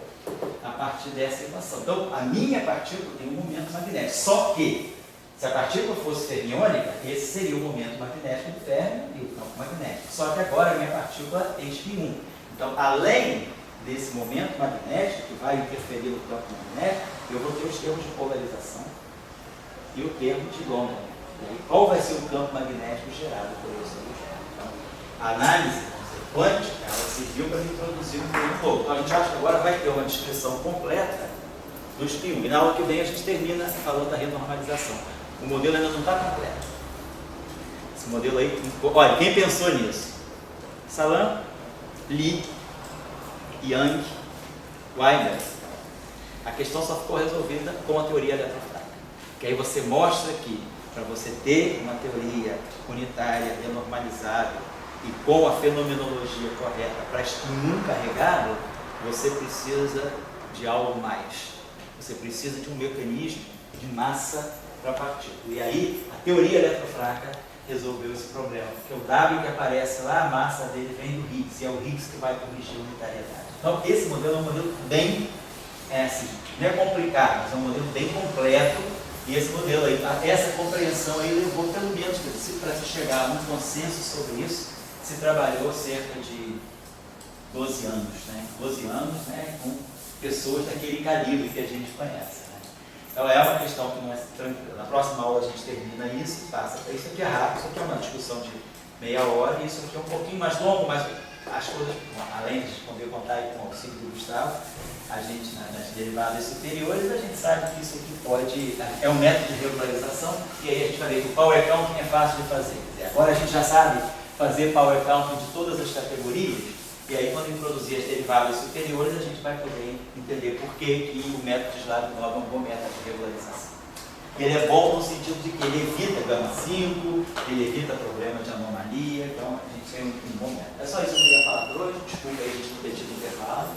a partir dessa equação. Então a minha partícula tem um momento magnético. Só que, se a partícula fosse fermiônica, esse seria o momento magnético do férmio e o campo magnético. Só que agora a minha partícula tem spin 1. Então, além desse momento magnético, que vai interferir no campo magnético, eu vou ter os termos de polarização e o termo de London. E aí, qual vai ser o campo magnético gerado por esse objeto? Então, a análise quântica, ela serviu para introduzir um termo novo. Então, a gente acha que agora vai ter uma descrição completa do spin 1. E na aula que vem a gente termina falando da renormalização. O modelo ainda não está completo. Esse modelo aí, olha, quem pensou nisso? Salam, Lee, Young, Weimer. A questão só ficou resolvida com a teoria eletrofrágil. Que aí você mostra que, para você ter uma teoria unitária, renormalizada e com a fenomenologia correta para spin 1 carregado, você precisa de algo mais. Você precisa de um mecanismo de massa para a partícula. E aí, a teoria eletrofraca resolveu esse problema, porque o W que aparece lá, a massa dele vem do Higgs, e é o Higgs que vai corrigir a unitariedade. Então, esse modelo é um modelo bem, assim, não é complicado, mas é um modelo bem completo, e esse modelo aí, essa compreensão aí levou pelo menos para se chegar a um consenso sobre isso, se trabalhou cerca de 12 anos, né? 12 anos, né, com pessoas daquele calibre que a gente conhece. Então é uma questão que não é tranquila. Na próxima aula a gente termina isso e passa para isso aqui é rápido, isso aqui é uma discussão de meia hora, e isso aqui é um pouquinho mais longo, mas as coisas, além de poder contar aí com o auxílio do Gustavo, a gente, nas derivadas superiores, a gente sabe que isso aqui pode, é um método de regularização, e aí a gente vai ver que o power counting é fácil de fazer. Quer dizer, agora a gente já sabe fazer power counting de todas as categorias, e aí, quando introduzir as derivadas superiores, a gente vai poder entender por que o método de Slavnov é um bom método de regularização. Ele é bom no sentido de que ele evita gama 5, ele evita problema de anomalia, então a gente tem um bom método. É só isso que eu queria falar por hoje. Desculpa aí a gente não ter tido intervalo.